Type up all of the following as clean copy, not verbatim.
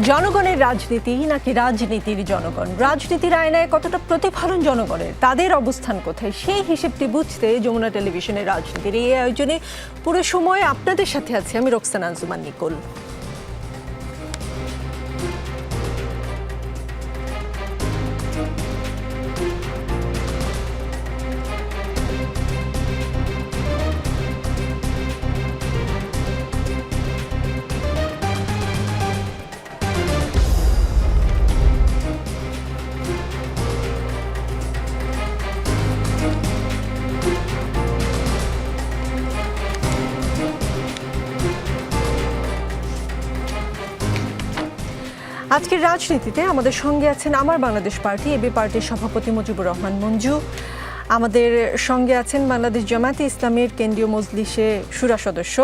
জনগণের রাজনীতি নাকি রাজনীতির জনগণ, রাজনীতির আয়নায় কতটা প্রতিফলন জনগণের, তাদের অবস্থান কোথায়, সেই হিসেবটি বুঝতে যমুনা টেলিভিশনের রাজনীতির এই আয়োজনে পুরো সময় আপনাদের সাথে আছি আমি রোকসানা আঞ্জুমান নিকোল। আজকের রাজনীতিতে আমাদের সঙ্গে আছেন আমার বাংলাদেশ পার্টি এবি পার্টির সভাপতি মুজিবুর রহমান মঞ্জু, আমাদের সঙ্গে আছেন বাংলাদেশ জামায়াতে ইসলামীর কেন্দ্রীয় মজলিসে শুরা সদস্য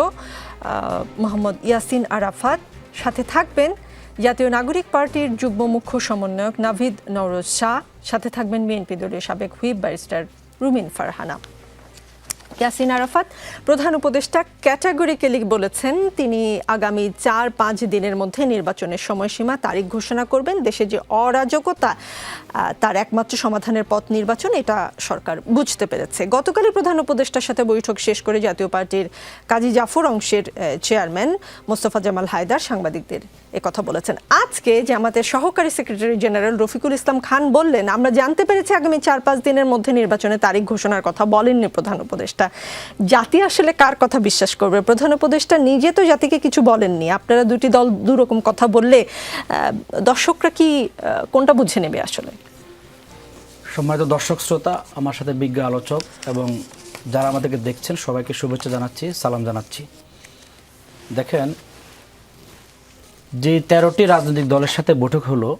মোহাম্মদ ইয়াসিন আরাফাত, সাথে থাকবেন জাতীয় নাগরিক পার্টির যুগ্ম মুখ্য সমন্বয়ক নাভিদ নওরোজ শাহ, সাথে থাকবেন বিএনপি দলীয় সাবেক হুইপ ব্যারিস্টার রুমিন ফারহানা। ইয়াসিন আরাফাত প্রধান উপদেষ্টা ক্যাটাগরিক্যালি বলেছেন তিনি আগামী 4-5 দিনের মধ্যে নির্বাচনের সময়সীমা তারিখ ঘোষণা করবেন। দেশে যে অরাজকতা তার একমাত্র সমাধানের পথ নির্বাচন, এটা সরকার বুঝতে পেরেছে। গতকালই প্রধান উপদেষ্টার সাথে বৈঠক শেষ করে জাতীয় পার্টির কাজী জাফর অংশের চেয়ারম্যান মোস্তফা জামাল হায়দার সাংবাদিকদের একথা বলেছেন। আজকে জামাতের সহকারী সেক্রেটারি জেনারেল রফিকুল ইসলাম খান বললেন, আমরা জানতে পেরেছি আগামী 4-5 দিনের মধ্যে নির্বাচনের তারিখ ঘোষণার কথা বলেননি প্রধান উপদেষ্টা। জাতি আসলে কার কথা বিশ্বাস করবে? প্রধান উপদেষ্টা নিজে তো জাতিকে কিছু বলেননি। আপনারা দুটি দল দুরকম কথা বললে দর্শকরা কি কোনটা বুঝে নেবে? আসলে সম্মানিত দর্শক শ্রোতা, আমার সাথে বিজ্ঞ আলোচক এবং যারা আমাদেরকে দেখছেন সবাইকে শুভেচ্ছা জানাচ্ছি, সালাম জানাচ্ছি। দেখেন, যে 13টি রাজনৈতিক দলের সাথে বৈঠক হলো,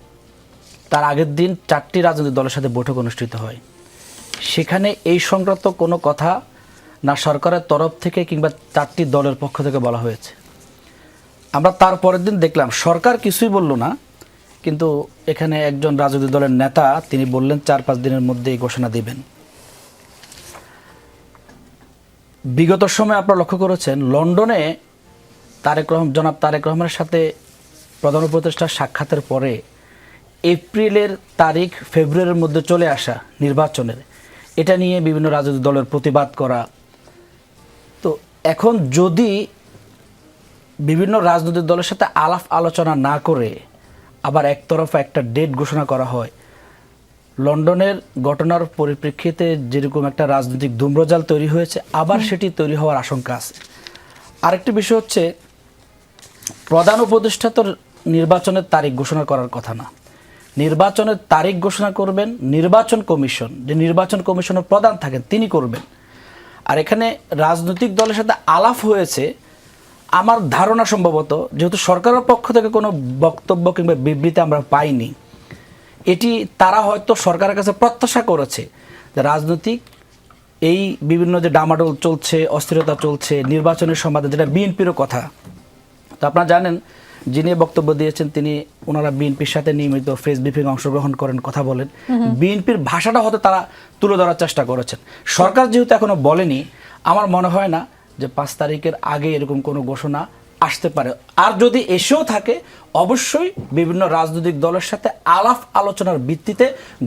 তার আগের দিন 4টি রাজনৈতিক দলের সাথে বৈঠক অনুষ্ঠিত হয়। সেখানে এই সংক্রান্ত কোনো কথা না সরকারের তরফ থেকে কিংবা 4টি দলের পক্ষ থেকে বলা হয়েছে। আমরা তার পরের দিন দেখলাম সরকার কিছুই বলল না, কিন্তু এখানে একজন রাজনৈতিক দলের নেতা তিনি বললেন 4-5 দিনের মধ্যে এই ঘোষণা দিবেন। বিগত সময়ে আপনারা লক্ষ্য করেছেন লন্ডনে জনাব তারেক রহমানের সাথে প্রধান উপদেষ্টার সাক্ষাতের পরে এপ্রিলের তারিখ ফেব্রুয়ারির মধ্যে চলে আসা নির্বাচনের, এটা নিয়ে বিভিন্ন রাজনৈতিক দলের প্রতিবাদ করা। তো এখন যদি বিভিন্ন রাজনৈতিক দলের সাথে আলাপ আলোচনা না করে আবার একতরফা একটা ডেট ঘোষণা করা হয়, লন্ডনের ঘটনার পরিপ্রেক্ষিতে যেরকম একটা রাজনৈতিক ধূম্রজাল তৈরি হয়েছে, আবার সেটি তৈরি হওয়ার আশঙ্কা আছে। আরেকটি বিষয় হচ্ছে, প্রধান উপদেষ্টা তো নির্বাচনের তারিখ ঘোষণা করার কথা না। নির্বাচনের তারিখ ঘোষণা করবেন নির্বাচন কমিশন, যে নির্বাচন কমিশনের প্রধান থাকেন তিনি করবেন। আর এখানে রাজনৈতিক দলের সাথে আলাপ হয়েছে, আমার ধারণা সম্ভবত যেহেতু সরকারের পক্ষ থেকে কোনো বক্তব্য কিংবা বিবৃতি আমরা পাইনি, এটি তারা হয়তো সরকারের কাছে প্রত্যাশা করেছে যে রাজনৈতিক এই বিভিন্ন যে ডামাডোল চলছে, অস্থিরতা চলছে নির্বাচনের সম্বন্ধে, যেটা বিএনপিরও কথা। তো আপনারা জানেন যিনি বক্তব্য দিয়েছেন তিনি, ওনারা বিএনপির সাথে নিয়মিত প্রেস ব্রিফিং অংশগ্রহণ করেন, কথা বলেন। বিএনপির ভাষাটা হয়তো তারা তুলে ধরার চেষ্টা করেছেন। সরকার যেহেতু এখনো বলেনি, আমার মনে হয় না যে 5 তারিখের আগে এরকম কোনো ঘোষণা আসতে পারে। আর যদি এসেও থাকে, অবশ্যই বিভিন্ন রাজনৈতিক দলের সাথে আলাপ আলোচনার ভিত্তিতে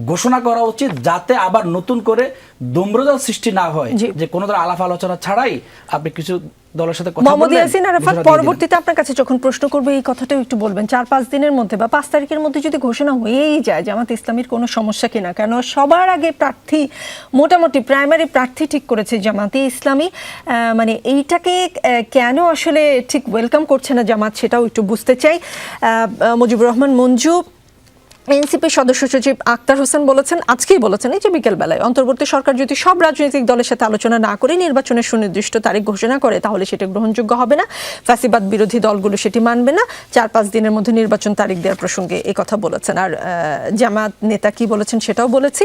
ঘোষণা করা উচিত, যাতে আবার নতুন করে ধূম্রজাল সৃষ্টি না হয়, যে কোনো ধরনের আলাপ আলোচনা ছাড়াই আপনি কিছু দলের সাথে কথা বলবেন। ইয়াসিন আরাফাত, পরবর্তীতে আপনার কাছে যখন প্রশ্ন করবে এই কথাটাও একটু বলবেন, 4-5 দিনের মধ্যে বা 5 তারিখের মধ্যে যদি ঘোষণা হয়েই যায়, জামাত ইসলামীর কোনো সমস্যা কিনা? কেন সবার আগে প্রার্থী, মোটামুটি প্রাইমারি প্রার্থী ঠিক করেছে জামাতে ইসলামী, মানে এইটাকে কেন আসলে ঠিক ওয়েলকাম করছে না জামাত, সেটাও একটু বুঝতে চাই। মুজিবুর রহমান মঞ্জু, এনসিপি সদস্য সচিব আক্তার হোসেন বলেছেন, আজকেই বলেছেন এই যে বিকেলবেলায়, অন্তর্বর্তী সরকার যদি সব রাজনৈতিক দলের সাথে আলোচনা না করে নির্বাচনের সুনির্দিষ্ট তারিখ ঘোষণা করে, তাহলে সেটা গ্রহণযোগ্য হবে না, ফ্যাসিবাদ বিরোধী দলগুলো সেটি মানবে না। 4-5 দিনের মধ্যে নির্বাচন তারিখ দেওয়ার প্রসঙ্গে এই কথা বলেছেন। আর জামাত নেতা কি বলেছেন সেটাও বলেছি।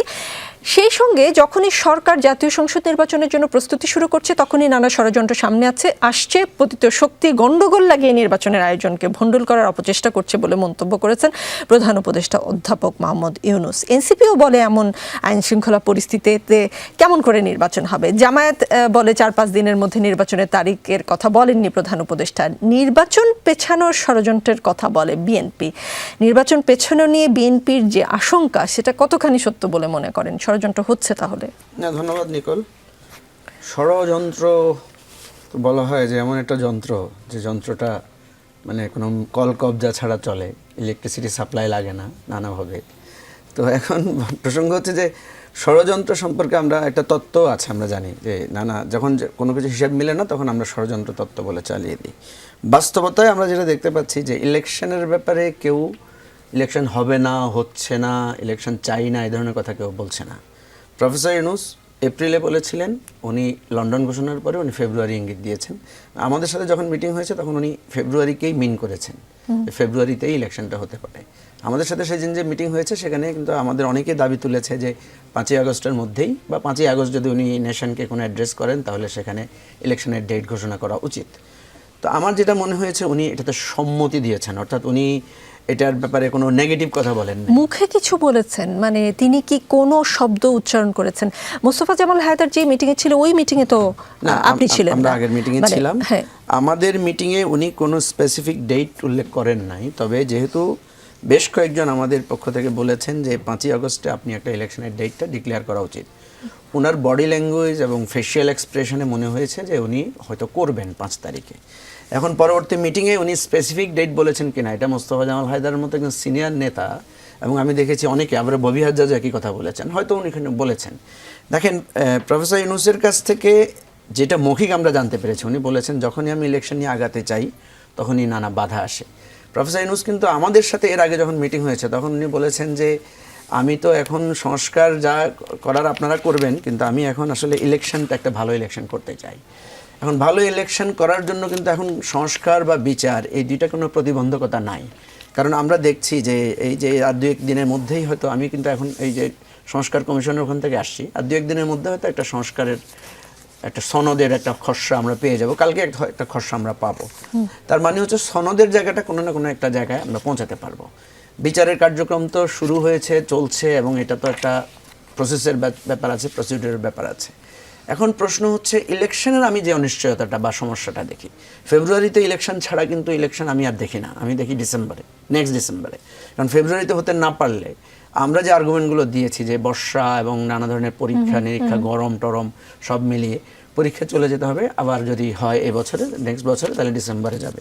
সেই সঙ্গে যখনই সরকার জাতীয় সংসদ নির্বাচনের জন্য প্রস্তুতি শুরু করছে তখনই নানা ষড়যন্ত্র সামনে আসছে। পতিত শক্তি গন্ডগোল লাগিয়ে নির্বাচনের আয়োজনকে ভণ্ডুল করার অপচেষ্টা করছে বলে মন্তব্য করেছেন প্রধান উপদেষ্টা অধ্যাপক মোহাম্মদ ইউনূস। এনসিপিও বলে এমন আইন শৃঙ্খলা পরিস্থিতিতে কেমন করে নির্বাচন হবে। জামায়াত বলে 4-5 দিনের মধ্যে নির্বাচনের তারিখের কথা বলেননি প্রধান উপদেষ্টা। নির্বাচন পেছানোর ষড়যন্ত্রের কথা বলে বিএনপি। নির্বাচন পেছানো নিয়ে বিএনপির যে আশঙ্কা সেটা কতখানি সত্য বলে মনে করেন? ষড়যন্ত্র হচ্ছে তাহলে? না, ধন্যবাদ নিকল। ষড়যন্ত্র তো বলা হয় যে এমন একটা যন্ত্র, যে যন্ত্রটা মানে কোনো কল কবজা ছাড়া চলে, ইলেকট্রিসিটি সাপ্লাই লাগে না নানাভাবে। তো এখন প্রসঙ্গ হচ্ছে যে ষড়যন্ত্র সম্পর্কে আমরা একটা তত্ত্ব আছে, আমরা জানি যে যখন কোনো কিছু হিসাব মিলে না তখন আমরা ষড়যন্ত্র তত্ত্ব বলে চালিয়ে দিই। বাস্তবতায় আমরা যেটা দেখতে পাচ্ছি যে ইলেকশনের ব্যাপারে কেউ ইলেকশন হবে না, হচ্ছে না, ইলেকশন চাই না, এই ধরনের কথা কেউ বলছে না। প্রফেসর ইউনূস এপ্রিলে বলেছিলেন, উনি লন্ডন ঘোষণার পরে উনি ফেব্রুয়ারি ইঙ্গিত দিয়েছেন। আমাদের সাথে যখন মিটিং হয়েছে তখন উনি ফেব্রুয়ারিকেই মিন করেছেন, ফেব্রুয়ারিতেই ইলেকশনটা হতে পারে। আমাদের সাথে সেদিন যে মিটিং হয়েছে সেখানে কিন্তু আমাদের অনেকে দাবি তুলেছে যে 5ই আগস্টের মধ্যেই বা 5ই আগস্ট যদি উনি নেশনকে কোনো অ্যাড্রেস করেন তাহলে সেখানে ইলেকশনের ডেট ঘোষণা করা উচিত। তো আমার যেটা মনে হয়েছে উনি এটাতে সম্মতি দিয়েছেন, অর্থাৎ উনি এটার ব্যাপারে কোনো নেগেটিভ কথা বলেন না। মুখে কিছু বলেছেন, মানে তিনি কি কোনো শব্দ উচ্চারণ করেছেন? মোস্তফা জামাল হায়দার যে মিটিংয়ে ছিল ওই মিটিংয়ে তো আপনি ছিলেন? আমরা আগের মিটিংয়ে ছিলাম। আমাদের মিটিংয়ে উনি কোনো স্পেসিফিক ডেট উল্লেখ করেন নাই, তবে যেহেতু বেশ কয়েকজন আমাদের পক্ষ থেকে বলেছেন যে 5ই আগস্টে আপনি একটা ইলেকশনের ডেটটা ডিক্লেয়ার করা উচিত, ওনার বডি ল্যাঙ্গুয়েজ এবং ফেশিয়াল এক্সপ্রেশনে মনে হয়েছে যে উনি হয়তো করবেন 5 তারিখে। এখন পরবর্তী মিটিংয়ে উনি স্পেসিফিক ডেট বলেছেন কিনা, এটা মোস্তফা জামাল হায়দারের মতো একজন সিনিয়র নেতা, এবং আমি দেখেছি অনেকে, আবার ববি হাজ্জাজ একই কথা বলেছেন, হয়তো উনি এখানে বলেছেন। দেখেন, প্রফেসর ইউনূসের কাছ থেকে যেটা মৌখিক আমরা জানতে পেরেছি, উনি বলেছেন যখনই আমি ইলেকশন নিয়ে আগাতে চাই তখনই নানা বাধা আসে। প্রফেসর ইউনূস কিন্তু আমাদের সাথে এর আগে যখন মিটিং হয়েছে তখন উনি বলেছেন যে আমি তো এখন সংস্কার যা করার আপনারা করবেন, কিন্তু আমি এখন আসলে ইলেকশনটা একটা ভালো ইলেকশন করতে চাই। এখন ভালো ইলেকশন করার জন্য কিন্তু এখন সংস্কার বা বিচার এই দুইটা কোনো প্রতিবন্ধকতা নাই, কারণ আমরা দেখছি যে এই যে আর 2-1 দিনের মধ্যেই হয়তো, আমি কিন্তু এখন এই যে সংস্কার কমিশনের ওখান থেকে আসছি, আর 2-1 দিনের মধ্যে হয়তো একটা সংস্কারের একটা সনদের একটা খসড়া আমরা পেয়ে যাব, কালকে একটা খসড়া আমরা পাবো। তার মানে হচ্ছে সনদের জায়গাটা কোনো না কোনো একটা জায়গায় আমরা পৌঁছাতে পারবো। বিচারের কার্যক্রম তো শুরু হয়েছে, চলছে, এবং এটা তো একটা প্রসেসের ব্যাপার আছে, প্রসিডিউরের ব্যাপার আছে। এখন প্রশ্ন হচ্ছে ইলেকশনের আমি যে অনিশ্চয়তাটা বা সমস্যাটা দেখি, ফেব্রুয়ারিতে ইলেকশন ছাড়া কিন্তু ইলেকশন আমি আর দেখি না, আমি দেখি ডিসেম্বরে, নেক্সট ডিসেম্বরে। কারণ ফেব্রুয়ারিতে হতে না পারলে আমরা যে আর্গুমেন্টগুলো দিয়েছি যে বর্ষা এবং নানা ধরনের পরীক্ষা নিরীক্ষা, গরম টরম সব মিলিয়ে পরীক্ষা চলে যেতে হবে, আবার যদি হয় এবছরে, নেক্সট বছরে, তাহলে ডিসেম্বরে যাবে।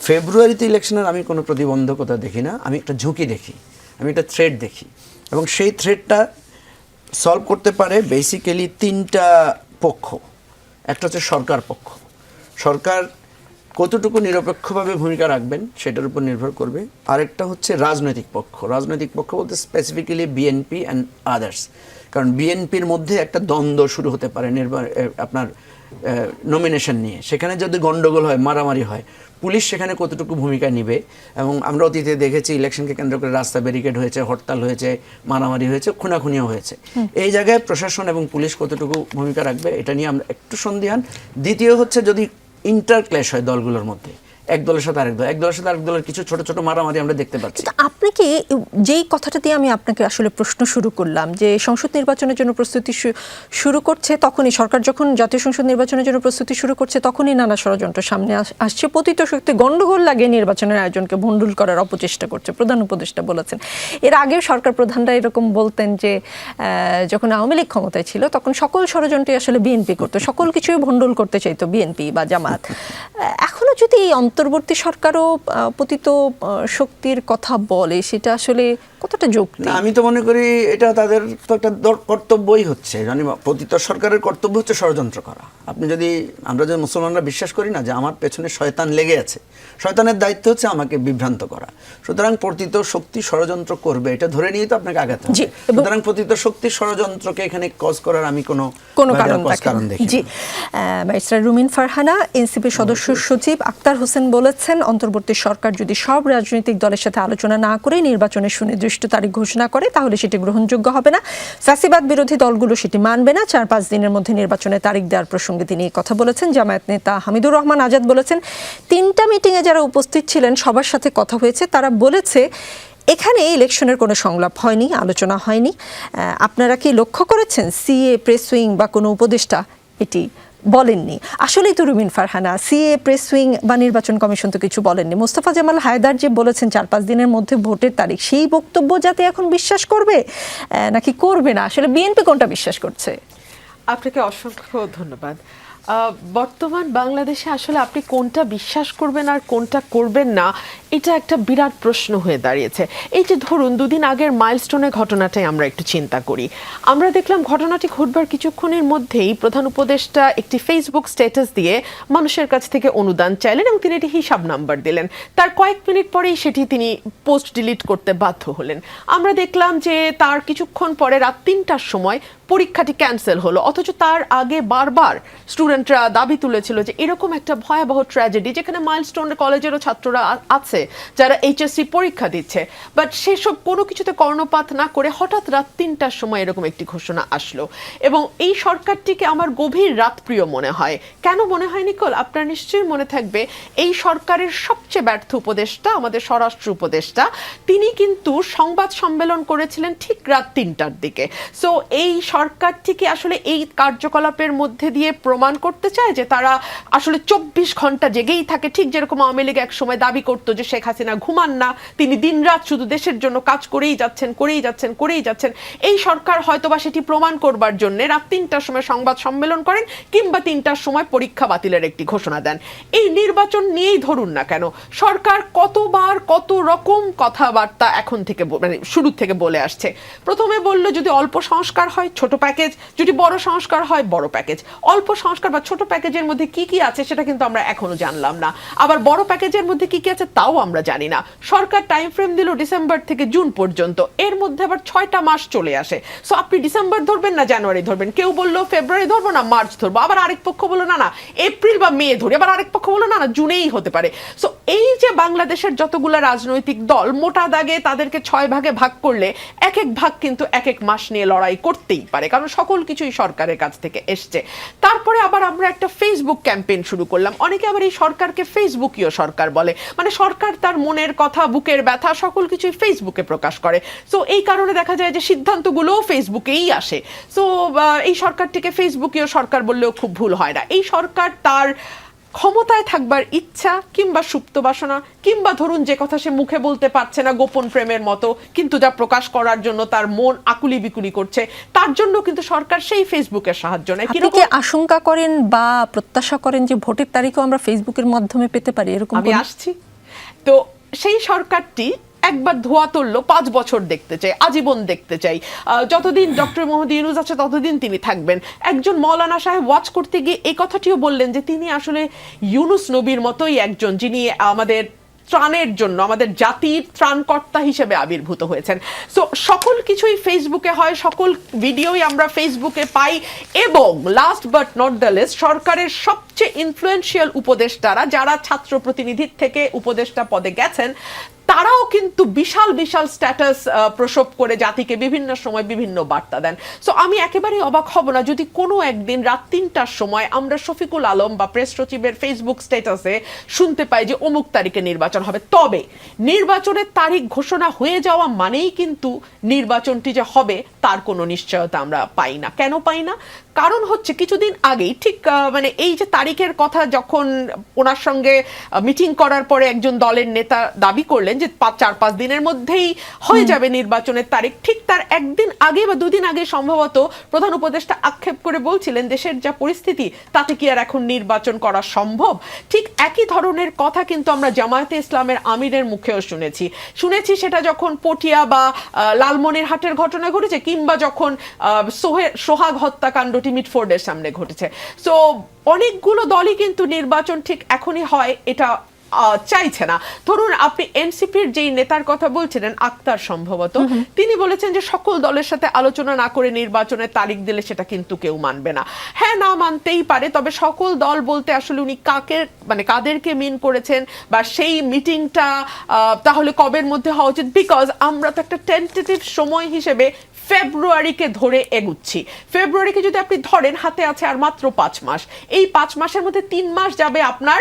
ফেব্রুয়ারিতে ইলেকশনের আমি কোনো প্রতিবন্ধকতা দেখি না, আমি একটা ঝুঁকি দেখি, আমি একটা থ্রেট দেখি, এবং সেই থ্রেটটা সলভ করতে পারে বেসিক্যালি 3টা পক্ষ। একটা হচ্ছে সরকার পক্ষ, সরকার কতটুকু নিরপেক্ষভাবে ভূমিকা রাখবেন সেটার উপর নির্ভর করবে। আরেকটা হচ্ছে রাজনৈতিক পক্ষ, রাজনৈতিক পক্ষ বলতে স্পেসিফিক্যালি বিএনপি অ্যান্ড আদার্স, কারণ বিএনপির মধ্যে একটা দ্বন্দ্ব শুরু হতে পারে আপনার নমিনেশন নিয়ে, সেখানে যদি গন্ডগোল হয়, মারামারি হয়, পুলিশ সেখানে কতটুকু ভূমিকা নেবে। এবং আমরা অতীতে দেখেছি ইলেকশনকে কেন্দ্র করে রাস্তা ব্যারিকেড হয়েছে, হরতাল হয়েছে, মারামারি হয়েছে, খুনাখুনিও হয়েছে। এই জায়গায় প্রশাসন এবং পুলিশ কতটুকু ভূমিকা রাখবে এটা নিয়ে আমরা একটু সন্দিহান। দ্বিতীয় হচ্ছে যদি ইন্টারক্ল্যাশ হয় দলগুলোর মধ্যে, এক দলের সাথে আরেক দল, এক দলের সাথে আরেক দলের কিছু ছোট ছোট মারামারি আমরা দেখতে পাচ্ছি। আপনি কি যেই কথাটা দিয়ে আমি আপনাকে আসলে প্রশ্ন শুরু করলাম যে সংসদ নির্বাচনের জন্য প্রস্তুতি শুরু করছে, তখনই সরকার যখন জাতীয় সংসদ নির্বাচনের জন্য প্রস্তুতি শুরু করছে তখনই নানা ষড়যন্ত্র সামনে আসছে, পতিত শক্তি গন্ডগোল লাগিয়ে নির্বাচনের আয়োজনকে ভণ্ডুল করার অপচেষ্টা করছে, প্রধান উপদেষ্টা বলেছেন। এর আগে সরকার প্রধানরা এরকম বলতেন যে যখন আওয়ামী লীগ ক্ষমতায় ছিল তখন সকল ষড়যন্ত্রই আসলে বিএনপি করতো, সকল কিছুই ভণ্ডুল করতে চাইতো বিএনপি বা জামাত। এখনো যদি অন্তর্বর্তী সরকারও পতিত শক্তির কথা বলে, সেটা আসলে কতটা যৌক্তিক? আমি তো মনে করি এটা তাদের তো একটা কর্তব্যই হচ্ছে, মানে পতিত সরকারের কর্তব্য হচ্ছে ষড়যন্ত্র করা। আপনি যদি, আমরা যে মুসলমানরা বিশ্বাস করি না যে আমার পেছনে শয়তান লেগে আছে, শয়তানের দায়িত্ব হচ্ছে আমাকে বিভ্রান্ত করা। সুতরাং পতিত শক্তি ষড়যন্ত্র করবে এটা ধরে নিয়ে তো আপনাকে আগাতে হবে। সুতরাং পতিত শক্তি ষড়যন্ত্রকে এখানে কজ করার আমি কোনো কারণ দেখি। জি, ব্যারিস্টার রুমিন ফারহানা, এনসিপি সদস্য সচিব আক্তার হোসেন বলেছেন অন্তর্বর্তী সরকার যদি সব রাজনৈতিক দলের সাথে আলোচনা না করে নির্বাচনের সুনির্দিষ্ট সুনির্দিষ্ট তারিখ ঘোষণা করে তাহলে সেটি গ্রহণযোগ্য হবে না। ফ্যাসিবাদ বিরোধী দলগুলো সেটি মানবে না। 4-5 দিনের মধ্যে নির্বাচনের তারিখ দেওয়ার প্রসঙ্গে তিনি কথা বলেছেন। জামায়াত নেতা হামিদুর রহমান আজাদ বলেছেন, 3টা মিটিংয়ে যারা উপস্থিত ছিলেন সবার সাথে কথা হয়েছে, তারা বলেছে এখানে ইলেকশনের কোনো সংলাপ হয়নি, আলোচনা হয়নি। আপনারা কি লক্ষ্য করেছেন সিএ প্রেস উইং বা কোনো উপদেষ্টা এটি বলেননি? আসলেই তো রুমিন ফারহানা, সিএ প্রেস উইং বা নির্বাচন কমিশন তো কিছু বলেননি। মোস্তফা জামাল হায়দার যে বলেছেন 4-5 দিনের মধ্যে ভোটের তারিখ, সেই বক্তব্য যাতে এখন বিশ্বাস করবে নাকি করবে না, আসলে বিএনপি কোনটা বিশ্বাস করছে? আপনাকে অসংখ্য ধন্যবাদ। বর্তমান বাংলাদেশে আসলে আপনি কোনটা বিশ্বাস করবেন আর কোনটা করবেন না, এটা একটা বিরাট প্রশ্ন হয়ে দাঁড়িয়েছে। এই যে ধরুন 2 দিন আগের মাইলস্টোনের ঘটনাটাই আমরা একটু চিন্তা করি। আমরা দেখলাম ঘটনাটি ঘটবার কিছুক্ষণের মধ্যেই প্রধান উপদেষ্টা একটি ফেসবুক স্ট্যাটাস দিয়ে মানুষের কাছ থেকে অনুদান চাইলেন এবং তিনি একটি হিসাব নাম্বার দিলেন। তার কয়েক মিনিট পরেই সেটি তিনি পোস্ট ডিলিট করতে বাধ্য হলেন। আমরা দেখলাম যে তার কিছুক্ষণ পরে রাত 3টার সময় পরীক্ষাটি ক্যান্সেল হলো, অথচ তার আগে বারবার স্টুডেন্টরা দাবি তুলেছিল যে এরকম একটা ভয়াবহ ট্র্যাজেডি, যেখানে মাইলস্টোন কলেজেরও ছাত্ররা আছে যারা এইচএসসি পরীক্ষা দিচ্ছে, বাট সেসব কোনো কিছুতে কর্ণপাত না করে হঠাৎ রাত 3টার সময় এরকম একটি ঘোষণা আসলো। এবং এই সরকারটিকে আমার গভীর রাতপ্রিয় মনে হয়। কেন মনে হয় নিকোল? আপনার নিশ্চয়ই মনে থাকবে এই সরকারের সবচেয়ে ব্যর্থ উপদেষ্টা, আমাদের স্বরাষ্ট্র উপদেষ্টা, তিনি কিন্তু সংবাদ সম্মেলন করেছিলেন ঠিক রাত 3টার দিকে। সো এই সরকারটিকে আসলে এই কার্যকলাপের মধ্যে দিয়ে প্রমাণ করতে চায় যে তারা আসলে 24 ঘন্টা জেগেই থাকে, ঠিক যেরকম আওয়ামী লীগ এক সময় দাবি করতো যে শেখ হাসিনা ঘুমান না, তিনি দিনরাত শুধু দেশের জন্য কাজ করেই যাচ্ছেন। এই সরকার হয়তোবা সেটি প্রমাণ করবার জন্য রাত 3টার সময় সংবাদ সম্মেলন করেন কিংবা 3টার সময় পরীক্ষা বাতিলের একটি ঘোষণা দেন। এই নির্বাচন নিয়েই ধরুন না কেন, সরকার কতবার কত রকম কথাবার্তা এখন থেকে মানে শুরু থেকে বলে আসছে। প্রথমে বললো যদি অল্প সংস্কার হয় ছোট প্যাকেজ, যদি বড় সংস্কার হয় বড় প্যাকেজ। অল্প সংস্কার বা ছোট প্যাকেজের মধ্যে কি কি আছে সেটা কিন্তু আমরা এখনো জানলাম না, আবার বড় প্যাকেজের মধ্যে কি কি আছে তাও আমরা জানি না। সরকার টাইম ফ্রেম দিল ডিসেম্বর থেকে জুন পর্যন্ত, এর মধ্যে আবার 6টা মাস চলে আসে। সো আপনি ডিসেম্বর ধরবেন না জানুয়ারি ধরবেন, কেউ বললো ফেব্রুয়ারি ধরবো না মার্চ ধরবো, আবার আরেক পক্ষ বললো না এপ্রিল বা মে ধরি, আবার আরেক পক্ষ বললো না জুনেই হতে পারে। সো এই যে বাংলাদেশের যতগুলো রাজনৈতিক দল মোটা দাগে তাদেরকে 6 ভাগে ভাগ করলে এক এক ভাগ কিন্তু এক এক মাস নিয়ে লড়াই করতেই পারে, কারণ সকল কিছুই সরকারের কাছ থেকে এসছে। তারপরে আবার আমরা একটা ফেসবুক ক্যাম্পেইন শুরু করলাম। অনেকে আবার এই সরকারকে ফেসবুকীয় সরকার বলে, মানে সরকার তার মনের কথা, বুকের ব্যথা সকল কিছুই ফেসবুকে প্রকাশ করে। সো এই কারণে দেখা যায় যে সিদ্ধান্তগুলোও ফেসবুকেই আসে। সো এই সরকারটিকে ফেসবুকীয় সরকার বললেও খুব ভুল হয় না। এই সরকার তার ক্ষমতায় থাকবার ইচ্ছা কিংবা সুপ্ত বাসনা কিংবা ধরুন যে কথা সে মুখে বলতে পারছে না গোপন প্রেমের মতো, কিন্তু যা প্রকাশ করার জন্য তার মন আকুলি বিকুলি করছে, তার জন্য কিন্তু সরকার সেই ফেসবুকের সাহায্য নেয়। আপনি কি আশঙ্কা করেন বা প্রত্যাশা করেন যে ভোটের তারিখও আমরা ফেসবুকের মাধ্যমে পেতে পারি এরকম? আমি আসছি তো, সেই সরকারটি একবার ধোয়া তুললো 5 বছর দেখতে চাই, আজীবন দেখতে চাই, যতদিন ডক্টর মোহাম্মদ ইউনূস আছে ততদিন তিনি থাকবেন। একজন মৌলানা সাহেব ওয়াজ করতে গিয়ে এই কথাটিও বললেন যে তিনি আসলে ইউনূস নবীর মতোই একজন, যিনি আমাদের ত্রাণের জন্য, আমাদের জাতির ত্রাণকর্তা হিসেবে আবির্ভূত হয়েছেন। সো সকল কিছুই ফেসবুকে হয়, সকল ভিডিওই আমরা ফেসবুকে পাই। এবং last but not the least, সরকারের সবচেয়ে ইনফ্লুয়েন্সিয়াল উপদেষ্টারা যারা ছাত্র প্রতিনিধির থেকে উপদেষ্টা পদে গেছেন, তারাও কিন্তু বিশাল বিশাল স্ট্যাটাস প্রসব করে জাতিকে বিভিন্ন সময় বিভিন্ন বার্তা দেন। সো আমি একেবারেই অবাক হব না যদি কোনো একদিন রাত 3টার সময় আমরা শফিকুল আলম বা প্রেস সচিবের ফেসবুক স্ট্যাটাসে শুনতে পাই যে অমুক তারিখে নির্বাচন হবে। তবে নির্বাচনের তারিখ ঘোষণা হয়ে যাওয়া মানেই কিন্তু নির্বাচনটি যে হবে তার কোনো নিশ্চয়তা আমরা পাই না। কেন পাই না? কারণ হচ্ছে কিছুদিন আগেই ঠিক মানে এই যে তারিখের কথা যখন ওনার সঙ্গে মিটিং করার পরে একজন দলের নেতা দাবি করলেন যে 4-5 দিনের মধ্যেই হয়ে যাবে নির্বাচনের তারিখ, ঠিক তার একদিন আগে বা 2 দিন আগে সম্ভবত প্রধান উপদেষ্টা আক্ষেপ করে বলছিলেন দেশের যা পরিস্থিতি তাতে কি আর এখন নির্বাচন করা সম্ভব। ঠিক একই ধরনের কথা কিন্তু আমরা জামায়াতে ইসলামের আমিরের মুখেও শুনেছি। সেটা যখন পটিয়া বা লালমনিরহাটের ঘটনা ঘটেছে কিংবা যখন সোহাগ হত্যাকাণ্ড মিটফোর্ডের সামনে ঘটেছে। সো অনেকগুলো দলই কিন্তু নির্বাচন ঠিক এখনই হয় এটা চাইছে না। ধরুন আপনি এনসিপির যেই নেতার কথা বলছিলেন আক্তার সম্ভবত, তিনি বলেছেন যে সকল দলের সাথে আলোচনা না করে নির্বাচনের তারিখ দিলে সেটা কিন্তু কেউ মানবে না। হ্যাঁ, না মানতেই পারে, তবে সকল দল বলতে আসলে উনি কাদেরকে মিন করেছেন বা সেই মিটিংটা তাহলে কবের মধ্যে হওয়া উচিত? বিকজ আমরা তো একটা টেন্টেটিভ সময় হিসেবে ফেব্রুয়ারিকে ধরে এগুচ্ছি। ফেব্রুয়ারিকে যদি আপনি ধরেন, হাতে আছে আর মাত্র 5 মাস। এই 5 মাসের মধ্যে 3 মাস যাবে আপনার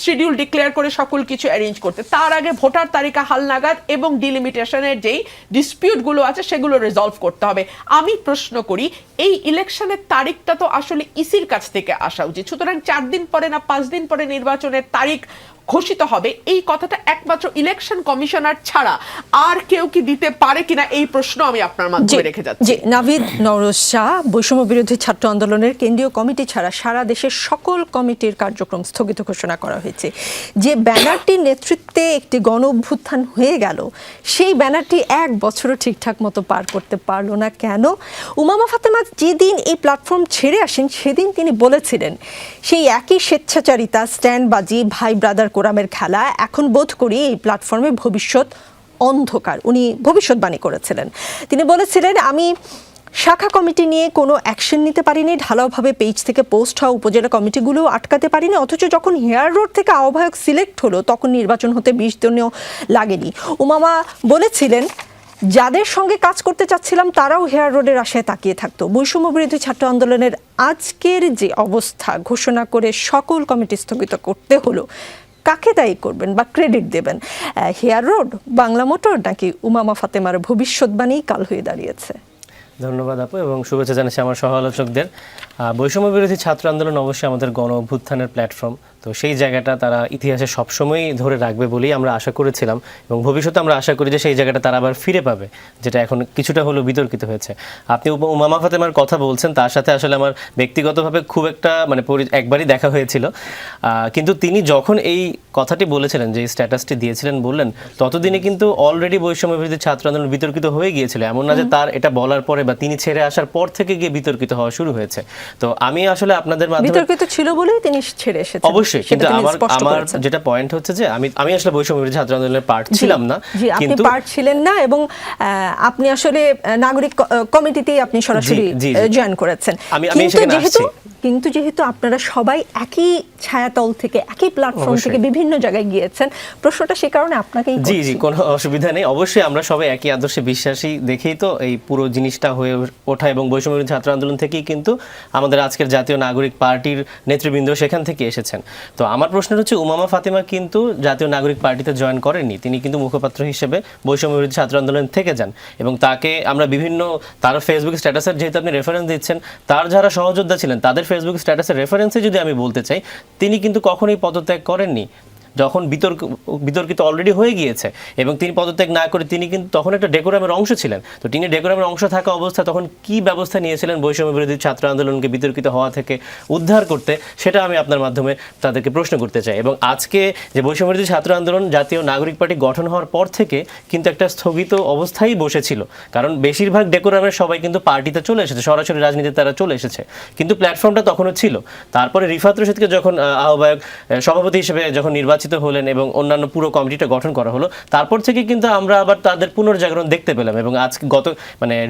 শিডিউল ডিক্লেয়ার করে সকল কিছু অ্যারেঞ্জ করতে। তার আগে ভোটার তালিকা হালনাগাদ এবং ডিলিমিটেশনের যেই ডিসপিউটগুলো আছে সেগুলো রিজলভ করতে হবে। আমি প্রশ্ন করি, এই ইলেকশনের তারিখটা তো আসলে ইসির কাছ থেকে আসা উচিত। সুতরাং 4 দিন পরে না 5 দিন পরে নির্বাচনের তারিখ ঘোষিত হবে, এই কথাটা একমাত্র ইলেকশন কমিশনার ছাড়া আর কেউ কি দিতে পারে কিনা, এই প্রশ্ন আমি আপনার মাধ্যমে রেখে যাচ্ছি। জি, নাভিদ নওরোজ শাহ, বৈষম্য বিরোধী ছাত্র আন্দোলনের কেন্দ্রীয় কমিটি ছাড়া সারা দেশের সকল কমিটির কার্যক্রম স্থগিত ঘোষণা করা হয়েছে। যে ব্যানারটির নেতৃত্বে একটি গণ অভ্যুত্থান হয়ে গেল, সেই ব্যানারটি 1 বছরও ঠিকঠাক মতো পার করতে পারলো না কেন? উমামা ফাতেমা যেদিন এই প্ল্যাটফর্ম ছেড়ে আসেন সেদিন তিনি বলেছিলেন সেই একই স্বেচ্ছাচারিতা, স্ট্যান্ডবাজি, ভাই ব্রাদার কোরামের খেলা, এখন বোধ করি এই প্ল্যাটফর্মে ভবিষ্যৎ অন্ধকার। উনি ভবিষ্যৎবাণী করেছিলেন। তিনি বলেছিলেন, আমি শাখা কমিটি নিয়ে কোনো অ্যাকশন নিতে পারিনি, ঢালাওভাবে পেজ থেকে পোস্ট হওয়া উপজেলা কমিটিগুলো আটকাতে পারিনি, অথচ যখন হেয়ার রোড থেকে আহ্বায়ক সিলেক্ট হলো তখন নির্বাচন হতে 20 দিনও লাগেনি। উমামা বলেছিলেন, যাদের সঙ্গে কাজ করতে চাচ্ছিলাম তারাও হেয়ার রোডের আশায় তাকিয়ে থাকতো। বৈষম্য বিরোধী ছাত্র আন্দোলনের আজকের যে অবস্থা ঘোষণা করে সকল কমিটি স্থগিত করতে হলো, কাকে দায়ী করবেন বা ক্রেডিট দেবেন? হেয়ার রোড, বাংলা মোটর, নাকি উমামা ফাতেমার ভবিষ্যৎবাণী কাল হয়ে দাঁড়িয়েছে? ধন্যবাদ আপু, এবং শুভেচ্ছা জানাচ্ছি আমার সহ আলোচকদের। বৈষম্য বিরোধী ছাত্র আন্দোলন অবশ্যই আমাদের গণ অভ্যুত্থানের প্ল্যাটফর্ম, তো সেই জায়গাটা তারা ইতিহাসে সবসময়ই ধরে রাখবে বলেই আমরা আশা করেছিলাম, এবং ভবিষ্যতে আমরা আশা করি যে সেই জায়গাটা তারা আবার ফিরে পাবে, যেটা এখন কিছুটা হলেও বিতর্কিত হয়েছে। আপনি উমামা ফাতেমার কথা বলছেন, তার সাথে আসলে আমার ব্যক্তিগতভাবে খুব একটা একবারই দেখা হয়েছিল, কিন্তু তিনি যখন এই কথাটি বলেছিলেন, যে স্ট্যাটাসটি দিয়েছিলেন বললেন, ততদিনে কিন্তু অলরেডি বৈষম্য বিরোধী ছাত্র আন্দোলন বিতর্কিত হয়ে গিয়েছিল। এমন না যে তার এটা বলার পরে বা তিনি ছেড়ে আসার পর থেকে গিয়ে বিতর্কিত হওয়া শুরু হয়েছে। তো আমি আসলে আপনাদের মাধ্যমে, বিতর্কিত ছিল বলেই তিনি ছেড়ে এসেছেন অবশ্যই, কিন্তু আমার যেটা পয়েন্ট হচ্ছে যে আমি আসলে বৈষম্য বিরোধী ছাত্র আন্দোলনের পার্ট ছিলাম না, কিন্তু পার্ট ছিলেন না, এবং আপনি আসলে নাগরিক কমিটিতেই আপনি সরাসরি জয়েন করেছেন। কিন্তু যেহেতু আপনারা সবাই একই ছায়াতল থেকে, একই প্ল্যাটফর্ম থেকে বিভিন্ন জায়গায় গিয়েছেন, প্রশ্নটা সে কারণে আপনাকেই করছি। জি, কোনো অসুবিধা নেই। অবশ্যই আমরা সবাই একই আদর্শে বিশ্বাসী দেখেই তো এই পুরো জিনিসটা হয়ে ওঠা, এবং বৈষম্য বিরোধী ছাত্র আন্দোলন থেকেই কিন্তু আমাদের আজকের জাতীয় নাগরিক পার্টির নেতৃবৃন্দ সেখান থেকে এসেছেন। তো আমার প্রশ্ন হচ্ছে, উমামা ফাতেমা কিন্তু জাতীয় নাগরিক পার্টিতে জয়েন করেননি, তিনি কিন্তু মুখপাত্র হিসেবে বৈষম্য বিরোধী ছাত্র আন্দোলন থেকে যান, এবং তাকে আমরা বিভিন্ন, তার ফেসবুক স্ট্যাটাসের যেহেতু আপনি রেফারেন্স দিচ্ছেন, তার যারা সহযোদ্ধা ছিলেন তাদের ফেসবুক স্ট্যাটাসের রেফারেন্সে যদি আমি বলতে চাই, তিনি কিন্তু কখনোই পদত্যাগ করেননি যখন বিতর্কিত অলরেডি হয়ে গিয়েছে, এবং তিনি পদত্যাগ না করে তিনি কিন্তু তখন একটা ডেকোরামের অংশ ছিলেন। তো তিনি ডেকোরামের অংশ থাকা অবস্থায় তখন কি ব্যবস্থা নিয়েছিলেন বৈষম্য বিরোধী ছাত্র আন্দোলনকে বিতর্কিত হওয়া থেকে উদ্ধার করতে, সেটা আমি আপনার মাধ্যমে তাদেরকে প্রশ্ন করতে চাই। এবং আজকে যে বৈষম্য বিরোধী ছাত্র আন্দোলন জাতীয় নাগরিক পার্টি গঠন হওয়ার পর থেকে কিন্তু একটা স্থগিত অবস্থায় বসেছিল, কারণ বেশিরভাগ ডেকোরামের সবাই কিন্তু পার্টিতে চলে এসেছে, সরাসরি রাজনীতিতে তারা চলে এসেছে, কিন্তু প্ল্যাটফর্মটা তখনও ছিল। তারপরে রিফাত রশিদকে যখন আহ্বায়ক সভাপতি হিসেবে যখন নির্বাচিত হলেন এবং অন্যান্য পুরো কমিটিটা গঠন করা হলো, তারপর থেকে কিন্তু আমরা আবার তাদের পুনর্জাগরণ দেখতে পেলাম। এবং আজকে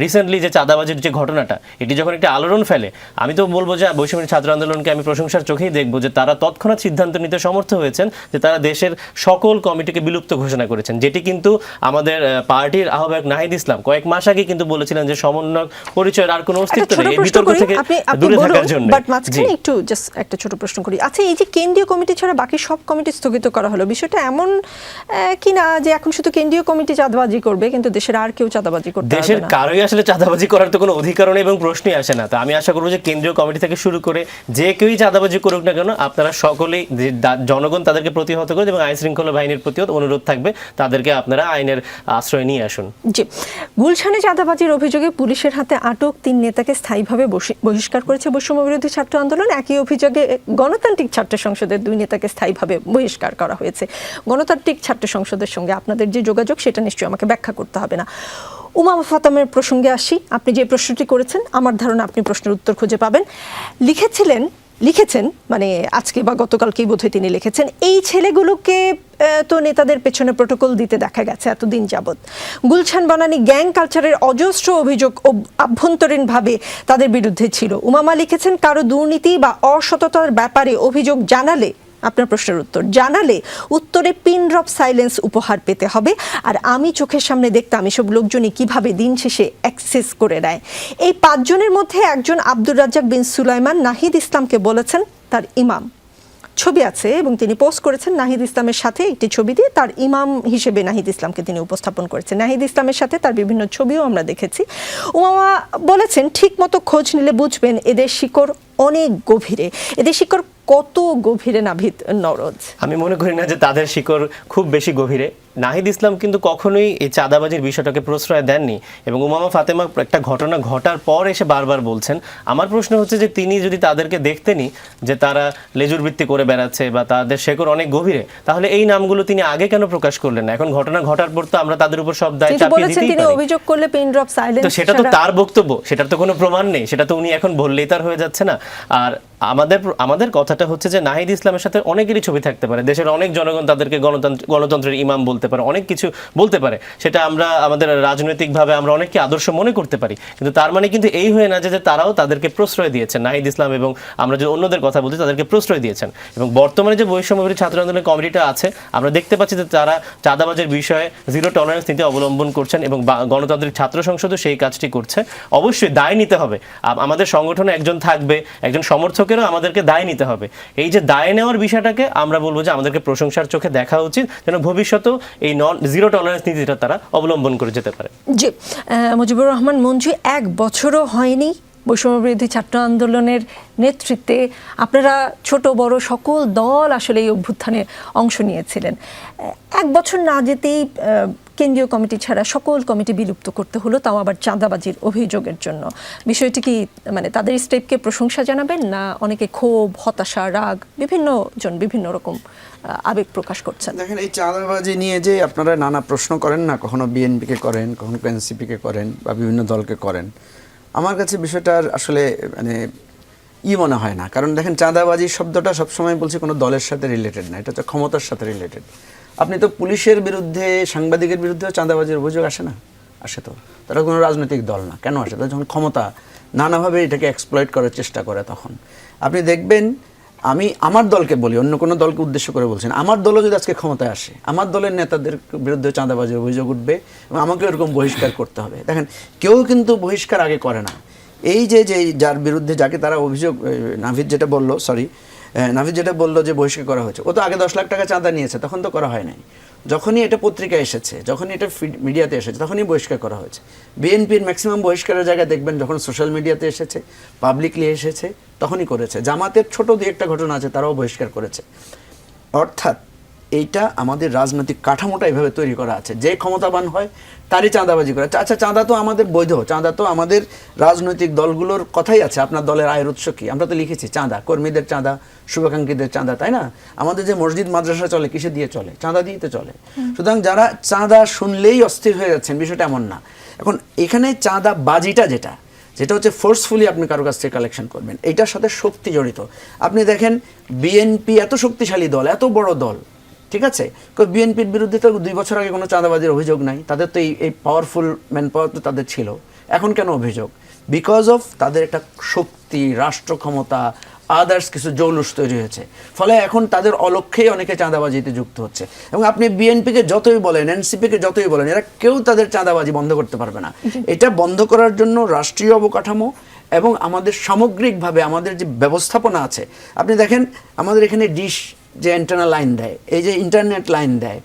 রিসেন্টলি যে চাঁদাবাজির যে ঘটনাটা, এটি যখন একটি আলোড়ন ফেলে, আমি তো বলবো যে বৈষম্য ছাত্র আন্দোলনকে আমি প্রশংসার চোখেই দেখবো যে তারা তৎক্ষণাৎ সিদ্ধান্ত নিতে সমর্থ হয়েছেন যে তারা দেশের সকল কমিটিকে বিলুপ্ত ঘোষণা করেছেন, যেটি কিন্তু আমাদের পার্টির আহ্বায়ক নাহিদ ইসলাম কয়েক মাস আগে কিন্তু বলেছিলেন যে সমন্বয় পরিচয়ের আর কোনো অস্তিত্ব নেই, বিতর্ক থেকে দূরে থাকার জন্য। বাট মাঝখানে একটু জাস্ট একটা ছোট প্রশ্ন করি। আচ্ছা, এই যে কেন্দ্রীয় কমিটি ছাড়া বাকি সব কমিটি স্থগিত করা হলো, বিষয়টা এমন কি না যে এখন শুধু কেন্দ্রীয় কমিটি চাঁদাবাজি করবে, কিন্তু দেশের আর কেউ চাঁদাবাজি করতে পারবে না? দেশের কারোই আসলে চাঁদাবাজি করার তো কোনো অধিকার নেই এবং প্রশ্নই আসে না। তো আমি আশা করবো যে কেন্দ্রীয় কমিটি থেকে শুরু করে যে কেউই চাঁদাবাজি করুক না কেন, আপনারা সকলেই, জনগণ তাদেরকে প্রতিহত করে, এবং আইন শৃঙ্খলা বাহিনীর প্রতিও অনুরোধ থাকবে তাদেরকে আপনারা আইনের আশ্রয় নিয়ে আসুন। জি, গুলশানে চাঁদাবাজির অভিযোগে পুলিশের হাতে আটক 3 নেতাকে স্থায়ীভাবে বহিষ্কার করেছে বৈষম্য বিরোধী ছাত্র আন্দোলন। একই অভিযোগে গণতান্ত্রিক ছাত্র সংসদের 2 নেতাকে স্থায়ীভাবে বহিষ্কার করা হয়েছে। গণতান্ত্রিক ছাত্র সংসদের সঙ্গে আপনাদের যে যোগাযোগ, সেটা নিশ্চয়ই আমাকে ব্যাখ্যা করতে হবে না। উমামা ফাতেমার প্রসঙ্গে আসি। আপনি যে প্রশ্নটি করেছেন, আমার ধারণা আপনি প্রশ্নের উত্তর খুঁজে পাবেন। লিখেছিলেন লিখেছেন, মানে আজকে বা গতকালকেই বোধহয় তিনি লিখেছেন, এই ছেলেগুলোকে তো নেতাদের পেছনে প্রোটোকল দিতে দেখা গেছে এতদিন যাবৎ। গুলশান বনানী গ্যাং কালচারের অজস্র অভিযোগ আভ্যন্তরীণভাবে তাদের বিরুদ্ধে ছিল। উমামা লিখেছেন, কারো দুর্নীতি বা অসততার ব্যাপারে অভিযোগ জানালে, আপনার প্রশ্নের উত্তর জানালে উত্তরে পিন ড্রপ সাইলেন্স উপহার পেতে হবে। আর আমি চোখের সামনে দেখতাম এসব লোকজনই কিভাবে দিন শেষে অ্যাক্সেস করে নেয়। এই 5 জনের মধ্যে একজন আব্দুর রাজ্জাক বিন সুলাইমান নাহিদ ইসলামকে বলেছেন তার ইমাম। ছবি আছে এবং তিনি পোস্ট করেছেন নাহিদ ইসলামের সাথে একটি ছবি দিয়ে তার ইমাম হিসেবে নাহিদ ইসলামকে তিনি উপস্থাপন করেছেন। নাহিদ ইসলামের সাথে তার বিভিন্ন ছবিও আমরা দেখেছি। উমামা বলেছেন, ঠিক মতো খোঁজ নিলে বুঝবেন এদের শিকড় অনেক গভীরে। এদের শিকড় কত গভীরে নাভিদ নরজ? আমি মনে করি না যে তাদের শিকড় খুব বেশি গভীরে। নাহিদ ইসলাম কিন্তু কখনোই এই চাঁদাবাজির বিষয়টাকে প্রশ্রয় দেননি এবং উমামা ফাতেমা একটা ঘটনা ঘটার পর এসে বারবার বলছেন। আমার প্রশ্ন হচ্ছে যে তিনি যদি তাদেরকে দেখতেনই যে তারা লেজুর বৃত্তি করে বেড়াচ্ছে বা তাদের শিকড় অনেক গভীরে, তাহলে এই নামগুলো তিনি আগে কেন প্রকাশ করলেন না? এখন ঘটনা ঘটার পর তো আমরা তাদের উপর সব দায় চাপিয়ে দিতেই তিনি পারি। অভিযোগ করলে পিন ড্রপ সাইলেন্স, তো সেটা তো তার বক্তব্য, সেটার তো কোনো প্রমাণ নেই, সেটা তো উনি এখন বললেই তার হয়ে যাচ্ছে না। আর আমাদের কথাটা হচ্ছে যে নাহিদ ইসলামের সাথে অনেকেরই ছবি থাকতে পারে, দেশের অনেক জনগণ তাদেরকে গণতন্ত্রের ইমাম বলতে পারে, অনেক কিছু বলতে পারে, সেটা আমরা আমাদের রাজনৈতিকভাবে আমরা অনেককে আদর্শ মনে করতে পারি, কিন্তু তার মানে কিন্তু এই হয়ে না যে তারাও তাদেরকে প্রশ্রয় দিয়েছেন। নাহিদ ইসলাম এবং আমরা যে অন্যদের কথা বলছি তাদেরকে প্রশ্রয় দিয়েছেন। এবং বর্তমানে যে বৈষম্যবিরোধী ছাত্র আন্দোলনের কমিটিটা আছে, আমরা দেখতে পাচ্ছি যে তারা চাঁদাবাজের বিষয়ে জিরো টলারেন্স নীতি অবলম্বন করছেন এবং গণতান্ত্রিক ছাত্র সংসদও সেই কাজটি করছে। অবশ্যই দায় নিতে হবে, আমাদের সংগঠনে একজন থাকবে, একজন সমর্থকেরও আমাদেরকে দায় নিতে হবে। এই যে দায় নেওয়ার বিষয়টাকে আমরা বলবো যে আমাদেরকে প্রশংসার চোখে দেখা উচিত, যেন ভবিষ্যতেও এই জিরো টলারেন্স নীতিটা তারা অবলম্বন করে যেতে পারে। জি, মুজিবুর রহমান মঞ্জু, 1 বছরও হয়নি বৈষম্যবিরোধী ছাত্র আন্দোলনের নেতৃত্বে আপনারা ছোট বড় সকল দল আসলে এই অভ্যুত্থানে অংশ নিয়েছিলেন। 1 বছর না যেতেই কেন্দ্রীয় কমিটি ছাড়া সকল কমিটি বিলুপ্ত করতে হলো, তাও আবার চাঁদাবাজির অভিযোগের জন্য। বিষয়টি কি, মানে তাদের স্টেপকে প্রশংসা জানাবেন, না অনেকে ক্ষোভ, হতাশা, রাগ, বিভিন্ন রকম আবেগ প্রকাশ করছেন? দেখেন, এই চাঁদাবাজি নিয়ে যে আপনারা নানা প্রশ্ন করেন না, কখনো বিএনপিকে করেন, কখনো এনসিপিকে করেন বা বিভিন্ন দলকে করেন, আমার কাছে বিষয়টার আসলে মানে মনে হয় না। কারণ দেখেন, চাঁদাবাজি শব্দটা সবসময় বলছি কোনো দলের সাথে রিলেটেড না, এটা হচ্ছে ক্ষমতার সাথে রিলেটেড। আপনি তো পুলিশের বিরুদ্ধে, সাংবাদিকের বিরুদ্ধেও চাঁদাবাজির অভিযোগ আসে না? আসে তো। তারা কোনো রাজনৈতিক দল না, কেন আসে? তারা যখন ক্ষমতা নানাভাবে এটাকে এক্সপ্লয়েট করার চেষ্টা করে, তখন আপনি দেখবেন, আমি আমার দলকে বলি, অন্য কোনো দলকে উদ্দেশ্য করে বলছেন, আমার দলও যদি আজকে ক্ষমতায় আসে, আমার দলের নেতাদের বিরুদ্ধে চাঁদাবাজির অভিযোগ উঠবে এবং আমাকে এরকম বহিষ্কার করতে হবে। দেখেন, কেউ কিন্তু বহিষ্কার আগে করে না। এই যে যার বিরুদ্ধে, যাকে তারা অভিযোগ, নাভিদ যেটা বললো যে বহিষ্কার করা হয়েছে, ও তো আগে 10 লাখ টাকা চাঁদা নিয়েছে, তখন তো করা হয় নাই। যখনই এটা পত্রিকায় এসেছে, যখনই এটা মিডিয়াতে এসেছে, তখনই বহিষ্কার করা হয়েছে। বিএনপির ম্যাক্সিমাম বহিষ্কারের জায়গায় দেখবেন যখন সোশ্যাল মিডিয়াতে এসেছে, পাবলিকলি এসেছে, তখনই করেছে। জামাতের ছোট 2-1টা ঘটনা আছে, তারাও বহিষ্কার করেছে। অর্থাৎ এইটা আমাদের রাজনৈতিক কাঠামোটা এভাবে তৈরি করা আছে, যে ক্ষমতাবান হয় তারই চাঁদাবাজি করে। আচ্ছা, চাঁদা তো আমাদের বৈধ, চাঁদা তো আমাদের রাজনৈতিক দলগুলোর কথাই আছে। আপনার দলের আয়ের উৎস কি? আমরা তো লিখেছি চাঁদা, কর্মীদের চাঁদা, শুভাকাঙ্ক্ষীদের চাঁদা, তাই না? আমাদের যে মসজিদ মাদ্রাসা চলে, কিসে দিয়ে চলে? চাঁদা দিয়ে তো চলে। সুতরাং যারা চাঁদা শুনলেই অস্থির হয়ে যাচ্ছেন, বিষয়টা এমন না। এখন এখানে চাঁদা বাজিটা যেটা হচ্ছে ফোর্সফুলি আপনি কারো কাছ থেকে কালেকশন করবেন, এইটার সাথে শক্তি জড়িত। আপনি দেখেন, বিএনপি এত শক্তিশালী দল, এত বড় দল, ঠিক আছে, বিএনপির বিরুদ্ধে তো 2 বছর আগে কোনো চাঁদাবাজির অভিযোগ নাই। তাদের তো এই পাওয়ারফুল ম্যান পাওয়ার তো তাদের ছিল। এখন কেন অভিযোগ? বিকজ অফ তাদের একটা শক্তি, রাষ্ট্র ক্ষমতা, আদার্স কিছু জৌলুস তৈরি হয়েছে। ফলে এখন তাদের অলক্ষ্যেই অনেকে চাঁদাবাজিতে যুক্ত হচ্ছে। এবং আপনি বিএনপিকে যতই বলেন, এনসিপিকে যতই বলেন, এরা কেউ তাদের চাঁদাবাজি বন্ধ করতে পারবে না। এটা বন্ধ করার জন্য রাষ্ট্রীয় অবকাঠামো এবং আমাদের সামগ্রিকভাবে আমাদের যে ব্যবস্থাপনা আছে, আপনি দেখেন আমাদের এখানে ডিশ যে অ্যান্টেনা লাইন দেয়, এই যে ইন্টারনেট লাইন দেয়,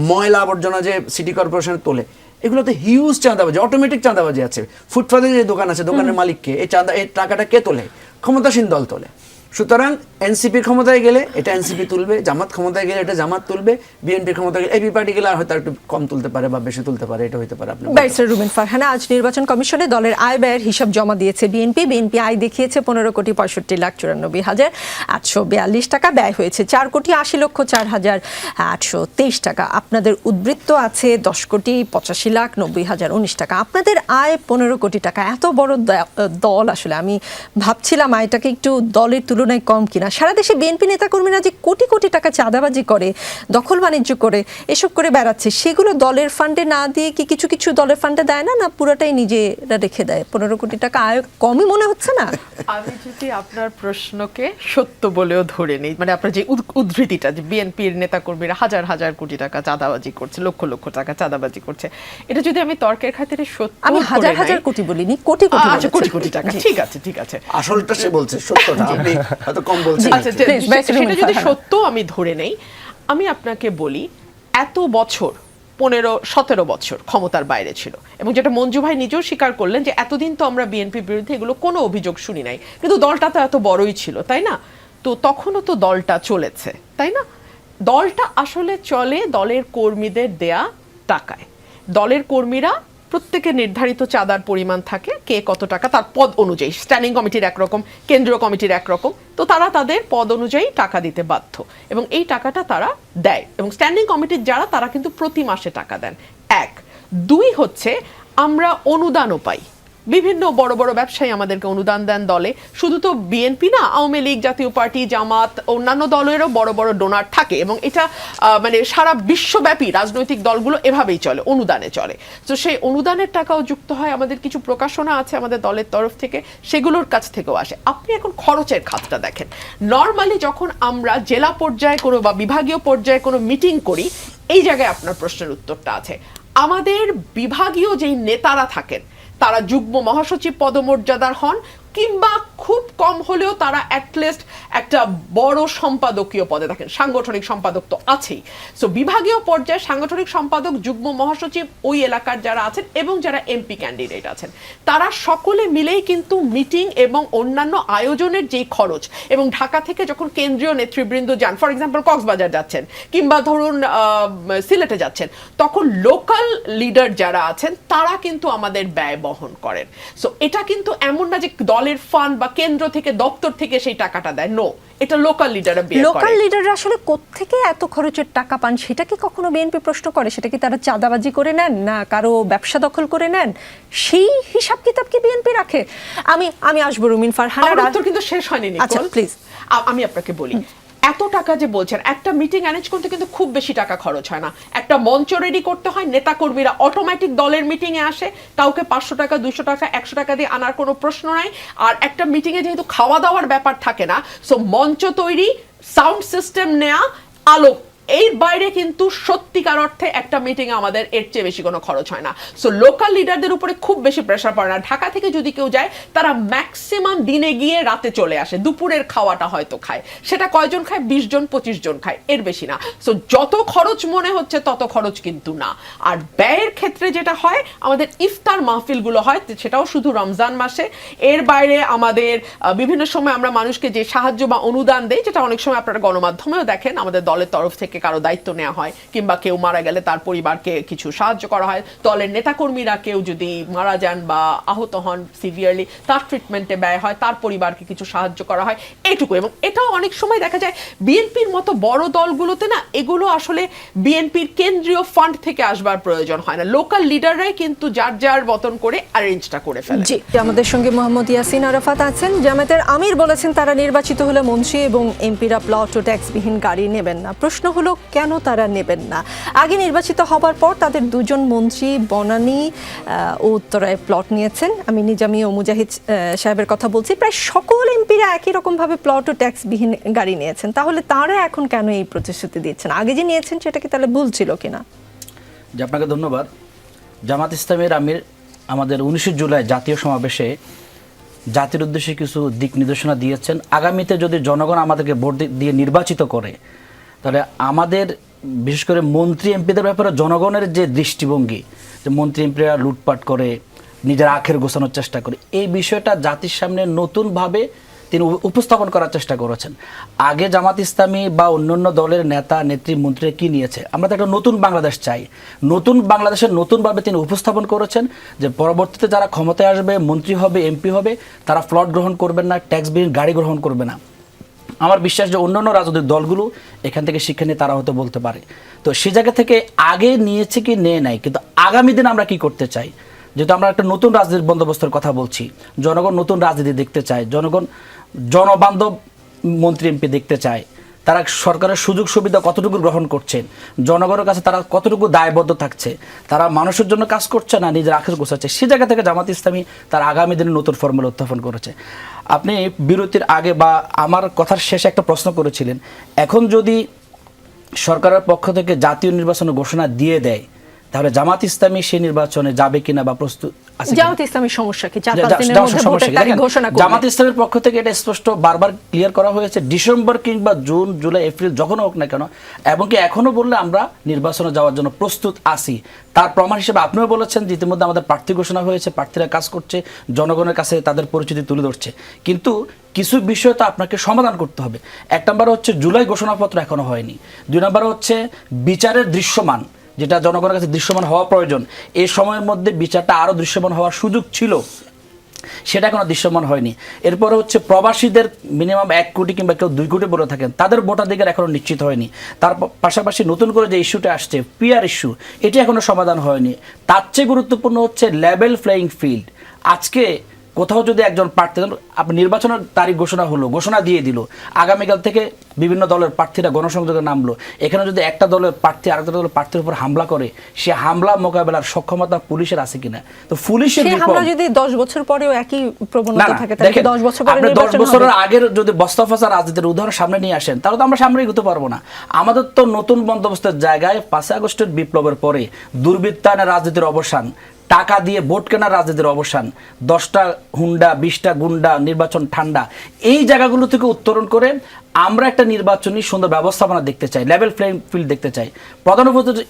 ময়লা আবর্জনা যে সিটি কর্পোরেশনে তোলে, এগুলোতে হিউজ চাঁদাবাজি, অটোমেটিক চাঁদাবাজি আছে। ফুটপাথে যে দোকান আছে, দোকানের মালিককে এই টাকাটা কে তোলে? ক্ষমতাসীন দল তোলে। সুতরাং এনসিপি ক্ষমতায় গেলে এটা এনসিপি তুলবে, জামাত ক্ষমতায় গেলে এটা জামাত তুলবে, বিএনপি ক্ষমতায় গেলে এবি পার্টি গেলে হয়তো একটু কম তুলতে পারে বা বেশি তুলতে পারে, এটা হইতে পারে। আপনি ব্যারিস্টার রুবিন ফারহানা, আজ নির্বাচন কমিশনে দলের আয় ব্যয়ের হিসাব জমা দিয়েছে বিএনপি আয় দেখিয়েছে 15,65,64,842 টাকা, ব্যয় হয়েছে 4,80,04,823 টাকা। আপনাদের উদ্বৃত্ত আছে 10,85,90,019 টাকা। আপনাদের আয় 15 কোটি টাকা। এত বড় দল, আসলে আমি ভাবছিলাম আয়টাকে একটু দলের তুলনায় তুলনায় কম কিনা? সারা দেশে বিএনপি নেতাকর্মীরা যে কোটি কোটি টাকা চাঁদাবাজি করে, দখল বাণিজ্য করে, এসব করে বেড়াচ্ছে, সেগুলো দলের ফান্ডে না দিয়ে কি কিছু কিছু দলের ফান্ডে দেয় না, না পুরোটাই নিজেরা রেখে দেয়? 15 কোটি টাকা আয় কমই মনে হচ্ছে না? আমি যদি আপনার প্রশ্নকে সত্য বলেও ধরে নিই, মানে আপনার যে উদ্ধৃতিটা যে বিএনপির নেতাকর্মীরা হাজার হাজার কোটি টাকা চাঁদাবাজি করছে, লক্ষ লক্ষ টাকা চাঁদাবাজি করছে, এটা যদি আমি তর্কের খাতিরে সত্য আমি হাজার হাজার কোটি বলিনি, কোটি কোটি আচ্ছা, কোটি কোটি টাকা, ঠিক আছে ঠিক আছে, আসলটা সে বলছে, সত্যটা আপনি হয়তো কম বলছেন। আচ্ছা, Please, সেটা যদি সত্য আমি ধরে নেই, আমি আপনাকে বলি এত বছর 15-17 বছর ক্ষমতার বাইরে ছিল, এবং যেটা মঞ্জু ভাই নিজেও স্বীকার করলেন যে এতদিন তো আমরা বিএনপির বিরুদ্ধে এগুলো কোনো অভিযোগ শুনি নাই, কিন্তু দলটা তো এত বড়ই ছিল, তাই না? তো তখনও তো দলটা চলেছে, তাই না? দলটা আসলে চলে দলের কর্মীদের দেয়া টাকায়। দলের কর্মীরা প্রত্যেকের নির্ধারিত চাঁদার পরিমাণ থাকে, কে কত টাকা তার পদ অনুযায়ী, স্ট্যান্ডিং কমিটির একরকম, কেন্দ্রীয় কমিটির একরকম, তো তারা তাদের পদ অনুযায়ী টাকা দিতে বাধ্য, এবং এই টাকাটা তারা দেয়, এবং স্ট্যান্ডিং কমিটির যারা তারা কিন্তু প্রতি মাসে টাকা দেন। 1, 2 হচ্ছে আমরা অনুদানও পাই, বিভিন্ন বড় বড় ব্যবসায়ী আমাদেরকে অনুদান দেন দলে, শুধু তো বিএনপি না, আওয়ামী লীগ, জাতীয় পার্টি, জামাত, অন্যান্য দলেরও বড় বড় ডোনার থাকে, এবং এটা মানে সারা বিশ্বব্যাপী রাজনৈতিক দলগুলো এভাবেই চলে, অনুদানে চলে। তো সেই অনুদানের টাকাও যুক্ত হয়, আমাদের কিছু প্রকাশনা আছে আমাদের দলের তরফ থেকে, সেগুলোর কাছ থেকেও আসে। আপনি এখন খরচের খাতটা দেখেন, নর্মালি যখন আমরা জেলা পর্যায়ে কোনো বা বিভাগীয় পর্যায়ে কোনো মিটিং করি, এই জায়গায় আপনার প্রশ্নের উত্তরটা আছে। আমাদের বিভাগীয় যেই নেতারা থাকেন তারা যুগ্ম মহাসচিব পদমর্যাদার হন, কিংবা খুব কম হলেও তারা অ্যাটলিস্ট একটা বড় সম্পাদকীয় পদে থাকেন, সাংগঠনিক সম্পাদক তো আছেই। সো বিভাগীয় পর্যায়ে সাংগঠনিক সম্পাদক, যুগ্ম মহাসচিব, ওই এলাকার যারা আছেন এবং যারা এমপি ক্যান্ডিডেট আছেন, তারা সকলে মিলেই কিন্তু মিটিং এবং অন্যান্য আয়োজনের যেই খরচ, এবং ঢাকা থেকে যখন কেন্দ্রীয় নেতৃবৃন্দ যান, ফর এক্সাম্পল কক্সবাজার যাচ্ছেন কিংবা ধরুন সিলেটে যাচ্ছেন, তখন লোকাল লিডার যারা আছেন তারা কিন্তু আমাদের ব্যয় বহন করেন। সো এটা কিন্তু এমন না যে দলের ফান্ড বা কেন্দ্র থেকে, দপ্তর থেকে সেই টাকাটা দেয়, নো, এটা লোকাল লিডাররা বের করে। লোকাল লিডাররা আসলে কোত্থেকে এত খরচের টাকা পান, সেটা কি কখনো বিএনপি প্রশ্ন করে? সেটা কি তারা চাঁদাবাজি করে নেন, না কারো ব্যবসা দখল করে নেন? সেই হিসাব কিতাব কি বিএনপি রাখে? আমি আসবো রুমিন ফারহানা। আমার উত্তর কিন্তু শেষ হয়নি নিকোল। আচ্ছা প্লিজ, আমি আপনাকে বলি, এত টাকা যে বলছেন, একটা মিটিং অ্যারেঞ্জ করতে কিন্তু খুব বেশি টাকা খরচ হয় না। একটা মঞ্চ রেডি করতে হয়, নেতাকর্মীরা অটোমেটিক দলের মিটিং এ আসে, কাউকে 500 টাকা, 200 টাকা, 100 টাকা দিয়ে আনার কোনো প্রশ্ন নাই। আর একটা মিটিং এ যেহেতু খাওয়া দাওয়ার ব্যাপার থাকে না, সো মঞ্চ তৈরি, সাউন্ড সিস্টেম নেয়া, আলো, এর বাইরে কিন্তু সত্যিকার অর্থে একটা মিটিং আমাদের এর চেয়ে বেশি কোনো খরচ হয় না। সো লোকাল লিডারদের উপরে খুব বেশি প্রেশার পড়ে না। ঢাকা থেকে যদি কেউ যায়, তারা ম্যাক্সিমাম দিনে গিয়ে রাতে চলে আসে, দুপুরের খাওয়াটা হয়তো খায়, সেটা কয়জন খায়, 20 জন 25 জন খায়, এর বেশি না। সো যত খরচ মনে হচ্ছে তত খরচ কিন্তু না। আর ব্যয়ের ক্ষেত্রে যেটা হয়, আমাদের ইফতার মাহফিলগুলো হয়, সেটাও শুধু রমজান মাসে। এর বাইরে আমাদের বিভিন্ন সময় আমরা মানুষকে যে সাহায্য বা অনুদান দেই, যেটা অনেক সময় আপনারা গণমাধ্যমেও দেখেন, আমাদের দলের তরফ থেকে কারো দায়িত্ব নেওয়া হয়, কিংবা কেউ মারা গেলে তার পরিবারকে কিছু সাহায্য করা হয়, দলের নেতাকর্মীরা কেউ যদি মারা যান বা আহত হন সিভিয়ারলি, তার ট্রিটমেন্টে ব্যয় হয়, তার পরিবারকে কিছু সাহায্য করা হয়, এইটুকু। এবং এটাও অনেক সময় দেখা যায় বিএনপির মতো বড় দলগুলোতে না, এগুলো আসলে বিএনপির কেন্দ্রীয় ফান্ড থেকে আসবার প্রয়োজন হয় না, লোকাল লিডাররাই কিন্তু যার যার মতন করে অ্যারেঞ্জটা করে ফেলে। জি, আমাদের সঙ্গে মোহাম্মদ ইয়াসিন আরাফাত আছেন। জামায়াতের আমির বলেছেন তারা নির্বাচিত হলে মন্ত্রী এবং এমপিরা প্লট ও ট্যাক্সবিহীন গাড়ি নেবেন না। প্রশ্ন হলো, কেন তারা নেবেন না? আগে নির্বাচিত হবার পর তাদের 2 জন মন্ত্রী বনানী ও উত্তরায় প্লট নিয়েছেন। আমি নিজামী ও মুজাহিদ সাহেবের কথা বলছি। প্রায় সকল এমপিরা একই রকমভাবে প্লট ও ট্যাক্সবিহীন গাড়ি নিয়েছেন। তাহলে তারা এখন কেন এই প্রতিশ্রুতি দিচ্ছেন? আগে যে নিয়েছেন সেটা কি তাহলে ভুল ছিল কিনা? যে আপনাকে ধন্যবাদ। জামাত ইসলামের আমির আমাদের 19 জুলাই জাতীয় সমাবেশে জাতির উদ্দেশ্যে কিছু দিক নির্দেশনা দিয়েছেন। আগামীতে যদি জনগণ আমাদেরকে ভোট দিয়ে নির্বাচিত করে, তাহলে আমাদের বিশেষ করে মন্ত্রী এমপিদের ব্যাপারে জনগণের যে দৃষ্টিভঙ্গি, যে মন্ত্রী এমপিরা লুটপাট করে, নিজের আখের গোছানোর চেষ্টা করে, এই বিষয়টা জাতির সামনে নতুনভাবে তিনি উপস্থাপন করার চেষ্টা করেছেন। আগে জামাত ইসলামী বা অন্যান্য দলের নেতা নেত্রী মন্ত্রীরা কি নিয়েছে, আমরা তো একটা নতুন বাংলাদেশ চাই। নতুন বাংলাদেশের নতুনভাবে তিনি উপস্থাপন করেছেন যে পরবর্তীতে যারা ক্ষমতায় আসবে, মন্ত্রী হবে, এমপি হবে, তারা প্লট গ্রহণ করবেন না, ট্যাক্সবিহীন গাড়ি গ্রহণ করবে না। আমার বিশ্বাস যে অন্যান্য রাজনৈতিক দলগুলো এখান থেকে শিক্ষা নিয়ে তারা হয়তো বলতে পারে। তো সেই জায়গা থেকে আগে নিয়েছে কি নেয় নাই, কিন্তু আগামী দিন আমরা কি করতে চাই, যেহেতু আমরা একটা নতুন রাজনীতির বন্দোবস্তের কথা বলছি, জনগণ নতুন রাজনীতি দেখতে চায়, জনগণ জনবান্ধব মন্ত্রী এমপি দেখতে চায়, তারা সরকারের সুযোগ সুবিধা কতটুকু গ্রহণ করছেন, জনগণের কাছে তারা কতটুকু দায়বদ্ধ থাকছে, তারা মানুষের জন্য কাজ করছে না নিজের আখের গোছাচ্ছে, সে জায়গা থেকে জামাত ইসলামী তার আগামী দিনে নতুন ফর্মুলা উত্থাপন করেছে। আপনি বিরতির আগে বা আমার কথার শেষে একটা প্রশ্ন করেছিলেন, এখন যদি সরকারের পক্ষ থেকে জাতীয় নির্বাচনের ঘোষণা দিয়ে দেয় তাহলে জামাত ইসলামী সেই নির্বাচনে যাবে কিনা বা প্রস্তুত আছে কিনা? জামাত ইসলামীর সমস্যা কি? 4-5 দিনের মধ্যে ভোটের তারিখ ঘোষণা করবে। জামাত ইসলামের পক্ষ থেকে এটা স্পষ্ট বারবার ক্লিয়ার করা হয়েছে, ডিসেম্বর কিংবা জুন, জুলাই, এপ্রিল যখন হোক না কেন, এবং কি এখনো বললে আমরা নির্বাচনে যাওয়ার জন্য প্রস্তুত আছি। তার প্রমাণ হিসেবে আপনিও বলেছেন যে ইতিমধ্যে আমাদের প্রার্থী ঘোষণা হয়েছে, প্রার্থীরা কাজ করছে, জনগণের কাছে তাদের পরিচিতি তুলে ধরছে। কিন্তু কিছু বিষয় তো আপনাকে সমাধান করতে হবে। 1 নম্বর হচ্ছে জুলাই ঘোষণাপত্র এখনো হয়নি। 2 নম্বর হচ্ছে বিচারের দৃশ্যমান, যেটা জনগণের কাছে দৃশ্যমান হওয়া প্রয়োজন। এই সময়ের মধ্যে বিচারটা আরও দৃশ্যমান হওয়ার সুযোগ ছিল, সেটা এখনো দৃশ্যমান হয়নি। এরপরে হচ্ছে প্রবাসীদের মিনিমাম 1 কোটি কিংবা কেউ 2 কোটি বলে থাকেন, তাদের ভোটাধিকার এখনো নিশ্চিত হয়নি। তার পাশাপাশি নতুন করে যে ইস্যুটা আসছে পিআর ইস্যু, এটি এখনো সমাধান হয়নি। তার চেয়ে গুরুত্বপূর্ণ হচ্ছে লেভেল প্লেইং ফিল্ড। আজকে কোথাও যদি একজন প্রার্থী, আপনি নির্বাচনের তারিখ ঘোষণা দিয়ে দিল, আগামীকাল থেকে বিভিন্ন দলের প্রার্থীরা গণসংযোগে নামলো, এখানে যদি একটা দলের প্রার্থী আরেকটা দলের প্রার্থীর উপর হামলা করে, সে হামলা মোকাবেলার সক্ষমতা পুলিশের আছে কিনা? তো পুলিশের হামলা যদি 10 বছর পরেও একই প্রবণতা থাকে, তাহলে 10 বছর পরে আপনি 10 বছরের আগের যদি বস্তাফাসা রাজনীতির উদাহরণ সামনে নিয়ে আসেন, তাহলে তো আমরা সামনে এগোতে পারবো না। আমাদের তো নতুন বন্দোবস্তের জায়গায় 5 আগস্টের বিপ্লবের পরে দুর্বৃত্তায়নের রাজনীতির অবসান, টাকা দিয়ে ভোট কেনার রাজনীতির অবসান, 10টা হুন্ডা 20টা গুন্ডা, নির্বাচন ঠান্ডা, এই জায়গাগুলো থেকে উত্তরণ করে আমরা একটা নির্বাচনী সুন্দর ব্যবস্থাপনা দেখতে চাই, লেভেল প্লেইং ফিল্ড দেখতে চাই। প্রধান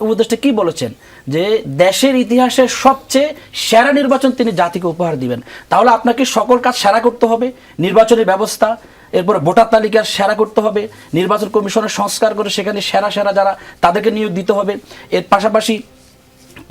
উপদেষ্টা কি বলেছেন যে দেশের ইতিহাসের সবচেয়ে সেরা নির্বাচন তিনি জাতিকে উপহার দিবেন। তাহলে আপনাকে সকল কাজ সেরা করতে হবে, নির্বাচনী ব্যবস্থা, এরপরে ভোটার তালিকা সেরা করতে হবে, নির্বাচন কমিশনের সংস্কার করে সেখানে সেরা সেরা যারা তাদেরকে নিয়োগ দিতে হবে। এর পাশাপাশি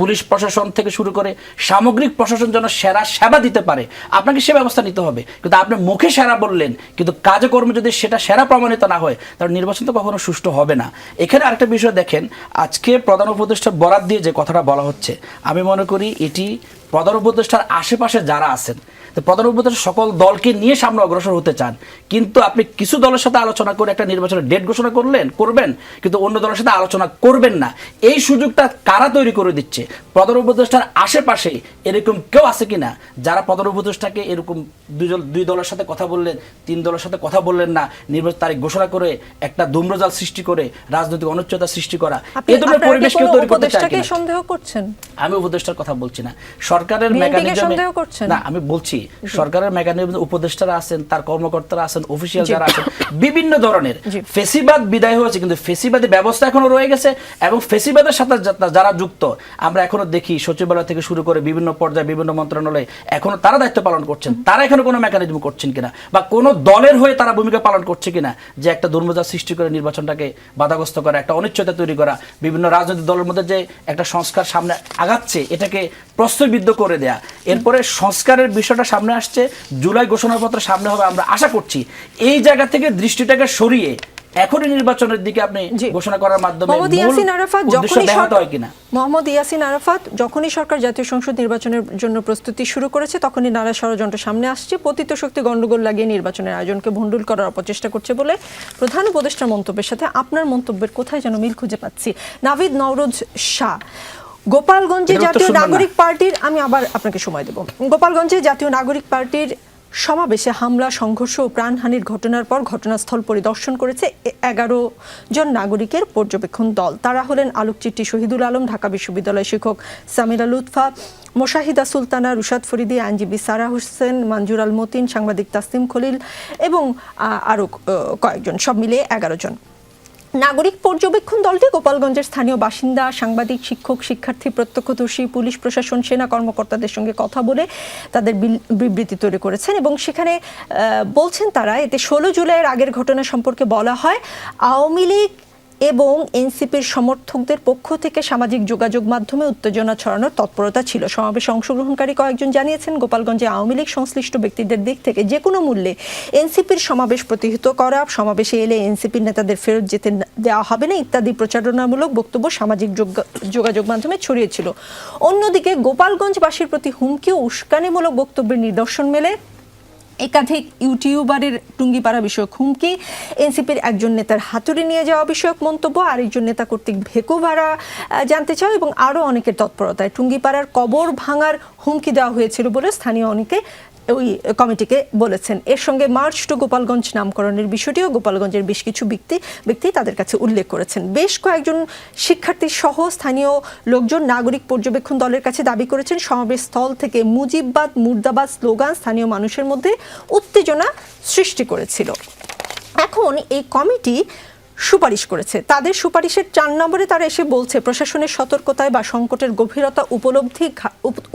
পুলিশ প্রশাসন থেকে শুরু করে সামগ্রিক প্রশাসন যেন সেরা সেবা দিতে পারে, আপনাকে সে ব্যবস্থা নিতে হবে। কিন্তু আপনি মুখে সেরা বললেন, কিন্তু কাজে কর্মে যদি সেটা সেরা প্রমাণিত না হয়, তাহলে নির্বাচন তো কখনো সুষ্ঠু হবে না। এখানে আরেকটা বিষয় দেখেন, আজকে প্রধান উপদেষ্টার বরাত দিয়ে যে কথাটা বলা হচ্ছে, আমি মনে করি এটি প্রধান উপদেষ্টার আশেপাশে যারা আছেন, তো প্রধান উপদেষ্টা সকল দলকে নিয়ে সামনে অগ্রসর হতে চান, কিন্তু আপনি কিছু দলের সাথে আলোচনা করে একটা নির্বাচনের ডেট ঘোষণা করবেন, কিন্তু অন্য দলের সাথে আলোচনা করবেন না। এই সুযোগটা কারা তৈরি করে দিচ্ছে? প্রধান উপদেষ্টার আশেপাশে এরকম কেউ আছে কিনা যারা প্রধান উপদেষ্টাকে এরকম 2 দলের সাথে কথা বললেন, 3 দলের সাথে কথা বললেন না, নির্বাচন তারিখ ঘোষণা করে একটা ধূম্রজাল সৃষ্টি করে রাজনৈতিক অনিশ্চয়তা সৃষ্টি করা, এই ধরনের পরিবেশ কেউ তৈরি করতে চায় কিনা? সন্দেহ করছেন? আমি উপদেষ্টার কথা বলছি না, সরকারের মেকানিজমে, না আমি বলছি সরকারের মেকানিজমে উপদেষ্টারা আছেন, তার কর্মকর্তারা আছেন, অফিসিয়াল যারা আছেন, বিভিন্ন ধরনের। ফেসিবাদ বিদায় হয়েছে, কিন্তু ফেসিবাদী ব্যবস্থা এখনো রয়ে গেছে, এবং ফেসিবাদের সাথে যারা যুক্ত আমরা এখনো দেখি সচিবালয় থেকে শুরু করে বিভিন্ন পর্যায়ে বিভিন্ন মন্ত্রণালয়ে এখনো তারা দায়িত্ব পালন করছেন। তারা এখনো কোনো মেকানিজম করছেন কিনা, বা কোনো দলের হয়ে তারা ভূমিকা পালন করছে কিনা, যে একটা দুর্মোজার সৃষ্টি করে নির্বাচনটাকে বাধাগ্রস্ত করা, একটা অনিশ্চয়তা তৈরি করা, বিভিন্ন রাজনৈতিক দলের মধ্যে যে একটা সংস্কার সামনে আগাচ্ছে এটাকে প্রশ্নবিদ্ধ করে দেয়া। এরপরে সংস্কারের বিষয়টা সামনে আসছে, জুলাই ঘোষণাপত্র সামনে হবে, আমরা আশা করছি এই জায়গা থেকে দৃষ্টিটাকে সরিয়ে এখনই নির্বাচনের দিকে আপনি ঘোষণা করার মাধ্যমে মোহাম্মদ ইয়াসিন আরাফাত যখনই সরকার জাতীয় সংসদ নির্বাচনের জন্য প্রস্তুতি শুরু করেছে, তখনই নানা ষড়যন্ত্র সামনে আসছে, পতিত শক্তি গন্ডগোল লাগিয়ে নির্বাচনের আয়োজনকে ভণ্ডুল করার অপচেষ্টা করছে বলে প্রধান উপদেষ্টার মন্তব্যের সাথে আপনার মন্তব্যের কোথায় যেন মিল খুঁজে পাচ্ছি। নাভিদ নওরোজ শাহ, গোপালগঞ্জে জাতীয় নাগরিক পার্টির, আমি আবার আপনাকে সময় দেব, গোপালগঞ্জে জাতীয় নাগরিক পার্টির সমাবেশে হামলা, সংঘর্ষ ও প্রাণহানির ঘটনার পর ঘটনাস্থল পরিদর্শন করেছে 11 জন নাগরিকের পর্যবেক্ষণ দল। তারা হলেন আলোকচিত্রী শহীদুল আলম, ঢাকা বিশ্ববিদ্যালয় শিক্ষক সামিরা লুৎফা, মোশাহিদা সুলতানা, রুশাদ ফরিদি, আইনজীবী সারা হোসেন, মঞ্জুর আল মতিন, সাংবাদিক তাসলিম খলিল এবং আরও কয়েকজন, সব মিলিয়ে 11 জন। নাগরিক পর্যবেক্ষণ দলটি গোপালগঞ্জের স্থানীয় বাসিন্দা, সাংবাদিক, শিক্ষক, শিক্ষার্থী, প্রত্যক্ষদর্শী, পুলিশ প্রশাসন, সেনা কর্মকর্তাদের সঙ্গে কথা বলে তাদের বিবৃতি তৈরি করেছেন, এবং সেখানে বলছেন তারা এতে 16 জুলাইয়ের আগের ঘটনা সম্পর্কে বলা হয়। আওয়ামী লীগ এবং এনসিপির সমর্থকদের পক্ষ থেকে সামাজিক যোগাযোগ মাধ্যমে উত্তেজনা ছড়ানোর তৎপরতা ছিল। সমাবেশে অংশগ্রহণকারী কয়েকজন জানিয়েছেন, গোপালগঞ্জে আওয়ামী লীগ সংশ্লিষ্ট ব্যক্তিদের দিক থেকে যে কোনো মূল্যে এনসিপির সমাবেশ প্রতিহত করা, সমাবেশে এলে এনসিপির নেতাদের ফেরত যেতে দেওয়া হবে না ইত্যাদি প্রচারণামূলক বক্তব্য সামাজিক যোগাযোগ মাধ্যমে ছড়িয়েছিল। অন্যদিকে গোপালগঞ্জবাসীর প্রতি হুমকি ও উস্কানিমূলক বক্তব্যের নিদর্শন মেলে একাধিক ইউটিউবারের টুঙ্গিপাড়া বিষয়ক হুমকি, এনসিপির একজন নেতার হাতুড়ি নিয়ে যাওয়া বিষয়ক মন্তব্য, আরেকজন নেতা কর্তৃক ভেকু ভাড়া জানতে চাও এবং আরও অনেকের তৎপরতায় টুঙ্গিপাড়ার কবর ভাঙার হুমকি দেওয়া হয়েছিল বলে স্থানীয় অনেকে ওই কমিটিকে বলেছেন। এর সঙ্গে মার্চ টু গোপালগঞ্জ নামকরণের বিষয়টিও গোপালগঞ্জের বেশ কিছু ব্যক্তি তাদের কাছে উল্লেখ করেছেন। বেশ কয়েকজন শিক্ষার্থী সহ স্থানীয় লোকজন নাগরিক পর্যবেক্ষণ দলের কাছে দাবি করেছেন সমাবেশ স্থল থেকে মুজিববাদ মুর্দাবাদ স্লোগান স্থানীয় মানুষের মধ্যে উত্তেজনা সৃষ্টি করেছিল। এখন এই কমিটি সুপারিশ করেছে, তাদের সুপারিশের 4 নম্বরে তারা এসে বলছে প্রশাসনের সতর্কতায় বা সংকটের গভীরতা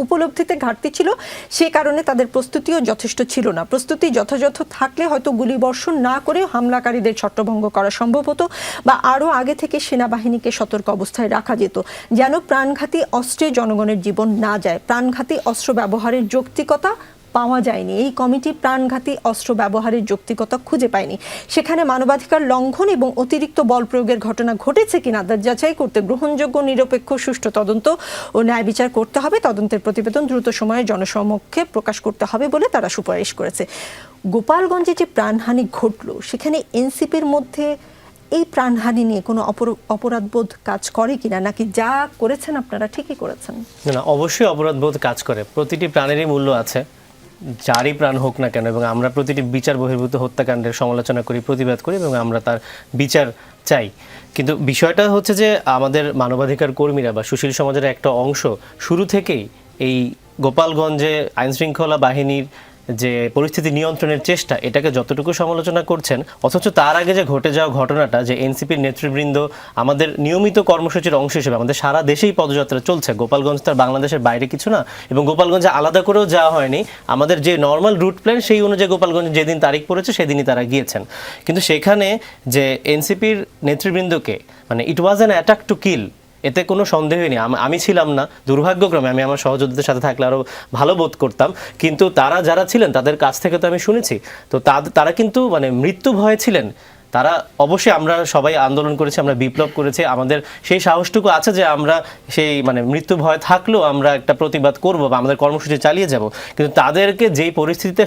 উপলব্ধিতে ঘাটতি ছিল, সে কারণে তাদের প্রস্তুতিও যথেষ্ট ছিল না। প্রস্তুতি যথাযথ থাকলে হয়তো গুলিবর্ষণ না করে হামলাকারীদের ছত্রভঙ্গ করা সম্ভব হতো বা আরও আগে থেকে সেনাবাহিনীকে সতর্ক অবস্থায় রাখা যেত, যেন প্রাণঘাতী অস্ত্রে জনগণের জীবন না যায়। প্রাণঘাতী অস্ত্র ব্যবহারের যৌক্তিকতা পাওয়া যায়নি। এই কমিটি প্রাণঘাতী অস্ত্র ব্যবহারের যৌক্তিকতা খুঁজে পায়নি। সেখানে মানবাধিকার লঙ্ঘন এবং অতিরিক্ত বল প্রয়োগের ঘটনা ঘটেছে কিনা তা যাচাই করতে গ্রহণযোগ্য, নিরপেক্ষ, সুষ্ঠু তদন্ত ও ন্যায় বিচার করতে হবে। তদন্তের প্রতিবেদন দ্রুত সময়ে জনসমক্ষে প্রকাশ করতে হবে বলে তারা সুপারিশ করেছে। গোপালগঞ্জে যে প্রাণহানি ঘটলো, সেখানে এনসিপির মধ্যে এই প্রাণহানি নিয়ে কোনো অপরাধবোধ কাজ করে কিনা, নাকি যা করেছেন আপনারা ঠিকই করেছেন? না, অবশ্যই অপরাধবোধ কাজ করে। প্রতিটি প্রাণেরই মূল্য আছে, যারই প্রাণ হোক না কেন, এবং আমরা প্রতিটি বিচার বহির্ভূত হত্যাকাণ্ডের সমালোচনা করি, প্রতিবাদ করি এবং আমরা তার বিচার চাই। কিন্তু বিষয়টা হচ্ছে যে আমাদের মানবাধিকার কর্মীরা বা সুশীল সমাজের একটা অংশ শুরু থেকেই এই গোপালগঞ্জে আইনশৃঙ্খলা বাহিনীর যে পরিস্থিতি নিয়ন্ত্রণের চেষ্টা, এটাকে যতটুকু সমালোচনা করছেন, অথচ তার আগে যে ঘটে যাওয়া ঘটনাটা, যে এনসিপির নেতৃবৃন্দ আমাদের নিয়মিত কর্মসূচির অংশ হিসেবে আমাদের সারা দেশেই পদযাত্রা চলছে, গোপালগঞ্জ তার বাংলাদেশের বাইরে কিছু না, এবং গোপালগঞ্জে আলাদা করেও যাওয়া হয়নি। আমাদের যে নর্মাল রুট প্ল্যান সেই অনুযায়ী গোপালগঞ্জে যেদিন তারিখ পড়েছে সেদিনই তারা গিয়েছেন। কিন্তু সেখানে যে এনসিপির নেতৃবৃন্দকে, মানে it was an attack to kill, এতে কোনো সন্দেহই নেই। আমি ছিলাম না, দুর্ভাগ্যক্রমে আমি আমার সহযোদ্ধাদের সাথে থাকলে আরও ভালো বোধ করতাম, কিন্তু তারা যারা ছিলেন তাদের কাছ থেকে তো আমি শুনেছি, তো তারা কিন্তু মানে মৃত্যু ভয়ে ছিলেন। তারা অবশ্যই, আমরা সবাই আন্দোলন করেছি, আমরা বিপ্লব করেছি, আমাদের সেই সাহসটুকু আছে যে আমরা সেই মানে মৃত্যু ভয় থাকলেও আমরা একটা প্রতিবাদ করব বা আমাদের কর্মসূচি চালিয়ে যাব। কিন্তু তাদেরকে যেই পরিস্থিতিতে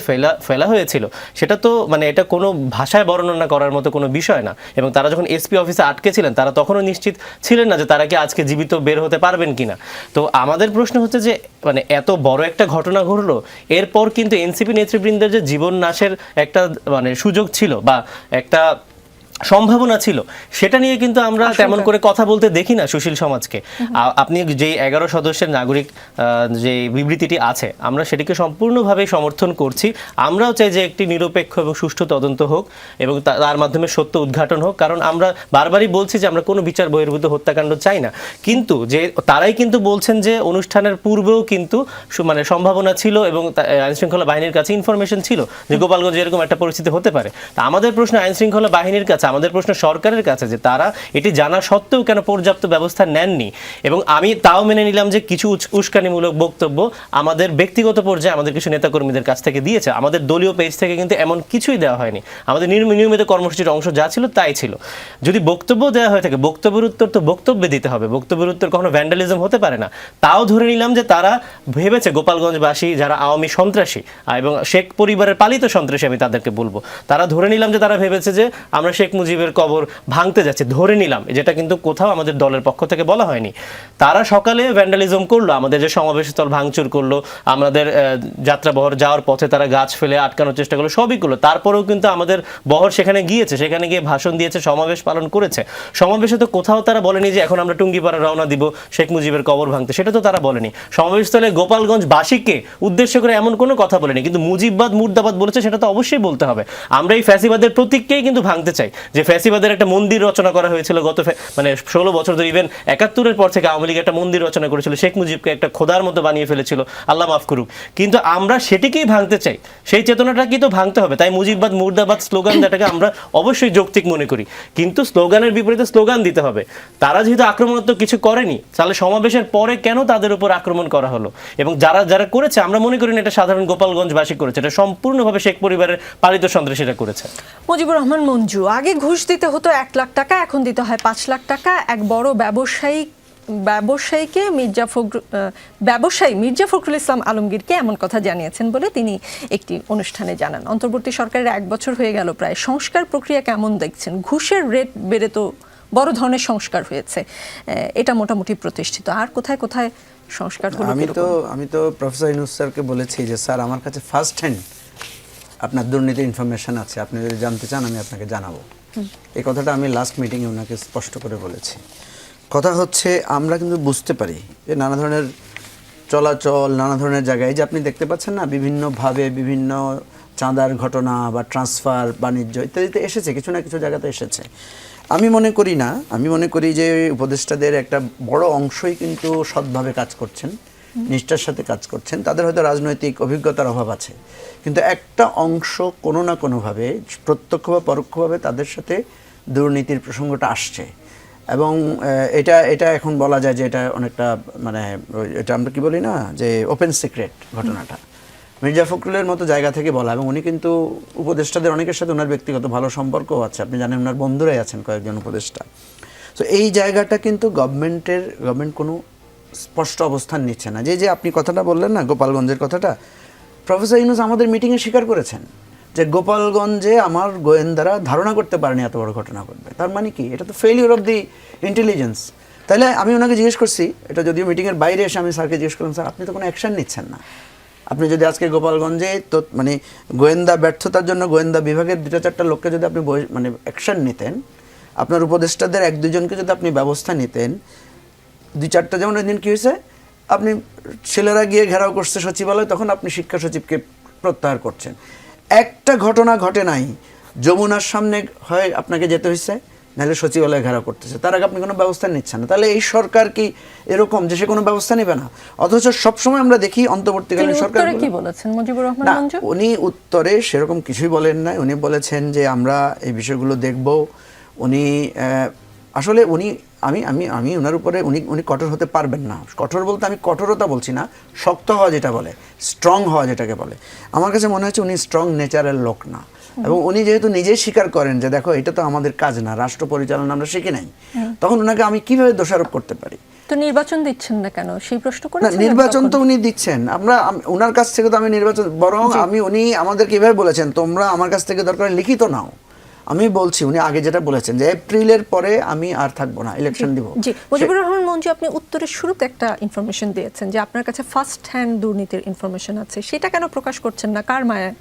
ফেলা হয়েছিল, সেটা তো মানে এটা কোনো ভাষায় বর্ণনা করার মতো কোনো বিষয় না। এবং তারা যখন এসপি অফিসে আটকে ছিলেন, তারা তখনও নিশ্চিত ছিলেন না যে তারা কি আজকে জীবিত বের হতে পারবেন কিনা। তো আমাদের প্রশ্ন হচ্ছে যে মানে এত বড় একটা ঘটনা ঘটলো, এরপর কিন্তু এনসিপি নেতৃবৃন্দের যে জীবন নাশের একটা মানে সুযোগ ছিল বা একটা সম্ভাবনা ছিল, সেটা নিয়ে কিন্তু আমরা তেমন করে কথা বলতে দেখি না সুশীল সমাজকে। আপনি যে 11 সদস্যের নাগরিক যে বিবৃতিটি আছে, আমরা সেটিকে সম্পূর্ণভাবে সমর্থন করছি। আমরাও চাই যে একটি নিরপেক্ষ এবং সুষ্ঠু তদন্ত হোক এবং তার মাধ্যমে সত্য উদ্ঘাটন হোক, কারণ আমরা বারবারই বলছি যে আমরা কোনো বিচার বহির্ভূত হত্যাকাণ্ড চাই না। কিন্তু যে তারাই কিন্তু বলছেন যে অনুষ্ঠানের পূর্বেও কিন্তু মানে সম্ভাবনা ছিল এবং আইনশৃঙ্খলা বাহিনীর কাছে ইনফরমেশন ছিল যে গোপালগঞ্জে এরকম একটা পরিস্থিতি হতে পারে। তা আমাদের প্রশ্ন আইনশৃঙ্খলা বাহিনীর কাছে, আমাদের প্রশ্ন সরকারের কাছে যে তারা এটি জানা সত্ত্বেও কেন পর্যাপ্ত ব্যবস্থা নেননি। এবং আমি তাও মেনে নিলাম যে কিছু উস্কানিমূলক বক্তব্য আমাদের ব্যক্তিগত পর্যায়ে আমাদের কিছু নেতাকর্মীদের কাছ থেকে দিয়েছে, আমাদের দলীয় পেজ থেকে কিন্তু এমন কিছুই দেওয়া হয়নি। আমাদের নিয়মিত কর্মসূচির অংশ যা ছিল তাই ছিল। যদি বক্তব্য দেওয়া হয়ে থাকে, বক্তব্যের উত্তর তো বক্তব্যে দিতে হবে, বক্তব্যের উত্তর কখনো ভ্যান্ডালিজম হতে পারে না। তাও ধরে নিলাম যে তারা ভেবেছে গোপালগঞ্জবাসী যারা আওয়ামী সন্ত্রাসী এবং শেখ পরিবারের পালিত সন্ত্রাসী, আমি তাদেরকে বলবো, তারা ধরে নিলাম যে তারা ভেবেছে যে আমরা শেখ মুজিবের কবর ভাঙতে যাচ্ছে, ধরে নিলাম, যেটা কিন্তু কোথাও আমাদের দলের পক্ষ থেকে বলা হয়নি। তারা সকালে ভ্যান্ডালিজম করলো, আমাদের যে সমাবেশ স্থল ভাঙচুর করলো, আমাদের যাত্রা বহর যাওয়ার পথে তারা গাছ ফেলে আটকানোর চেষ্টা করলো, সবই করলো। তারপরেও কিন্তু আমাদের বহর সেখানে গিয়েছে, সেখানে গিয়ে ভাষণ দিয়েছে, সমাবেশ পালন করেছে। সমাবেশে তো কোথাও তারা বলেনি যে এখন আমরা টুঙ্গিপাড়া রওনা দিব শেখ মুজিবের কবর ভাঙতে, সেটা তো তারা বলেনি। সমাবেশস্থলে গোপালগঞ্জবাসীকে উদ্দেশ্য করে এমন কোনো কথা বলেনি, কিন্তু মুজিববাদ মুর্দাবাদ বলেছে, সেটা তো অবশ্যই বলতে হবে। আমরা এই ফ্যাসিবাদের প্রতীককেই কিন্তু ভাঙতে চাই, যে ফ্যাসিবাদের একটা মন্দির রচনা করা হয়েছিল গত মানে 16 বছর ধরে, ইভেন 71-এর পর থেকে আওয়ামী লীগ একটা মন্দির রচনা করেছিল, শেখ মুজিবকে একটা খোদার মতো বানিয়ে ফেলেছিল, আল্লাহ মাফ করুক। কিন্তু আমরা সেটিকেই ভাঙতে চাই, সেই চেতনাটাকেই তো ভাঙতে হবে। তাই মুজিববাদ মুর্দাবাদ স্লোগান দেওয়াটাকে আমরা অবশ্যই যৌক্তিক মনে করি, কিন্তু স্লোগানের বিপরীতে স্লোগান দিতে হবে। তারা যেহেতু আক্রমণাত্মক কিছু করেনি, তাহলে সমাবেশের পরে কেন তাদের উপর আক্রমণ করা হলো? এবং যারা করেছে, আমরা মনে করি না এটা সাধারণ গোপালগঞ্জবাসী করেছে, এটা সম্পূর্ণভাবে শেখ পরিবারের পালিত সন্ত্রাসীরা করেছে। মুজিবুর রহমান মঞ্জু, আগে ঘুষ দিতে হতো 1 লাখ টাকা, এখন দিতে হয় 5 লাখ টাকা। এক বড় ব্যবসায়ী ব্যবসায়ী মির্জা ফখরুল ইসলাম আলমগীরকে এমন কথা জানিয়েছেন বলে তিনি একটি অনুষ্ঠানে জানান। অন্তর্বর্তী সরকারের 1 বছর হয়ে গেল প্রায়, সংস্কার প্রক্রিয়া কেমন দেখছেন? ঘুষের রেট বেড়ে তো বড় ধরনের সংস্কার হয়েছে, এটা মোটামুটি প্রতিষ্ঠিত, আর কোথায় কোথায় সংস্কার হলো? আমি তো প্রফেসর ইউনূস স্যারকে বলেছি যে স্যার আমার কাছে ফার্স্ট হ্যান্ড আপনার দুর্নীতির ইনফরমেশন আছে, আপনি যদি জানতে চান আমি আপনাকে জানাবো। এই কথাটা আমি লাস্ট মিটিংয়ে ওনাকে স্পষ্ট করে বলেছি। কথা হচ্ছে আমরা কিন্তু বুঝতে পারি যে নানা ধরনের চলাচল, নানা ধরনের জায়গায় যে আপনি দেখতে পাচ্ছেন না, বিভিন্নভাবে বিভিন্ন চাঁদার ঘটনা বা ট্রান্সফার, বাণিজ্য ইত্যাদিতে এসেছে, কিছু না কিছু জায়গাতে এসেছে। আমি মনে করি যে উপদেষ্টাদের একটা বড় অংশই কিন্তু সৎভাবে কাজ করছেন, নিষ্ঠার সাথে কাজ করছেন। তাদের হয়তো রাজনৈতিক অভিজ্ঞতার অভাব আছে, কিন্তু একটা অংশ কোনো না কোনোভাবে প্রত্যক্ষ বা পরোক্ষভাবে তাদের সাথে দুর্নীতির প্রসঙ্গটা আসছে। এবং এটা এখন বলা যায় যে এটা অনেকটা মানে এটা আমরা কি বলি না যে ওপেন সিক্রেট ঘটনাটা মির্জা ফখরুলের মতো জায়গা থেকে বলা। এবং উনি কিন্তু উপদেষ্টাদের অনেকের সাথে ওনার ব্যক্তিগত ভালো সম্পর্কও আছে, আপনি জানেন ওনার বন্ধুরাই আছেন কয়েকজন উপদেষ্টা। তো এই জায়গাটা কিন্তু গভর্নমেন্ট কোনো স্পষ্ট অবস্থান নিচ্ছে না। যে আপনি কথাটা বললেন না গোপালগঞ্জের কথাটা, প্রফেসর ইউনূস আমাদের মিটিংয়ে স্বীকার করেছেন যে গোপালগঞ্জে আমার গোয়েন্দারা ধারণা করতে পারেনি এত বড় ঘটনা ঘটবে। তার মানে কি? এটা তো ফেলিওর অফ দি ইন্টেলিজেন্স। তাহলে আমি ওনাকে জিজ্ঞেস করছি, এটা যদিও মিটিংয়ের বাইরে এসে আমি স্যারকে জিজ্ঞেস করলাম, স্যার আপনি তো কোনো অ্যাকশন নিচ্ছেন না, আপনি যদি আজকে গোপালগঞ্জে তো মানে গোয়েন্দা ব্যর্থতার জন্য গোয়েন্দা বিভাগের 2-4টা লোককে যদি আপনি মানে অ্যাকশন নিতেন, আপনার উপদেষ্টাদের 1-2জনকে যদি আপনি ব্যবস্থা নিতেন, 2-4টা যেমন ওই দিন কী হয়েছে, আপনি ছেলেরা গিয়ে ঘেরাও করছে সচিবালয়, তখন আপনি শিক্ষা সচিবকে প্রত্যাহার করছেন। একটা ঘটনা ঘটে নাই, যমুনার সামনে হয় আপনাকে যেতে হয়েছে, নাহলে সচিবালয় ঘেরাও করতেছে, তার আগে আপনি কোনো ব্যবস্থা নিচ্ছেন না। তাহলে এই সরকার কি এরকম যে সে কোনো ব্যবস্থা নেবে না? অথচ সবসময় আমরা দেখি অন্তর্বর্তীকালীন সরকার কি বলেছেন মুজিবুর রহমান মঞ্জু? উনি উত্তরে সেরকম কিছুই বলেন নাই। উনি বলেছেন যে আমরা এই বিষয়গুলো দেখব। উনি আসলে আমি ওনার উপরে উনি কঠোর হতে পারবেন না। কঠোর বলতে আমি কঠোরতা বলছি না, শক্ত হওয়া যেটা বলে, স্ট্রং হওয়া যেটাকে বলে, আমার কাছে মনে হচ্ছে উনি স্ট্রং নেচারের লোক না। এবং উনি যেহেতু নিজেই স্বীকার করেন যে দেখো এটা তো আমাদের কাজ না, রাষ্ট্র পরিচালনা আমরা শিখি নাই, তখন ওনাকে আমি কিভাবে দোষারোপ করতে পারি? তো নির্বাচন দিচ্ছেন না কেন সেই প্রশ্ন করেছেন? নির্বাচন তো উনি দিচ্ছেন, আমরা ওনার কাছ থেকে তো আমি নির্বাচন, বরং উনি আমাদের কিভাবে বলেছেন তোমরা আমার কাছ থেকে দরকার লিখিত নাও। আমি বলছি উনি আগে যেটা বলেছেন যে এপ্রিলের পরে আমি আর থাকবো না, ইলেকশন দিব। জি, মুজিবুর রহমান মঞ্জু, আপনি উত্তরের শুরুতে একটা ইনফরমেশন দিয়েছেন যে আপনার কাছে ফার্স্ট হ্যান্ড দুর্নীতির ইনফরমেশন আছে, সেটা কেন প্রকাশ করছেন না? কার মায়ায়?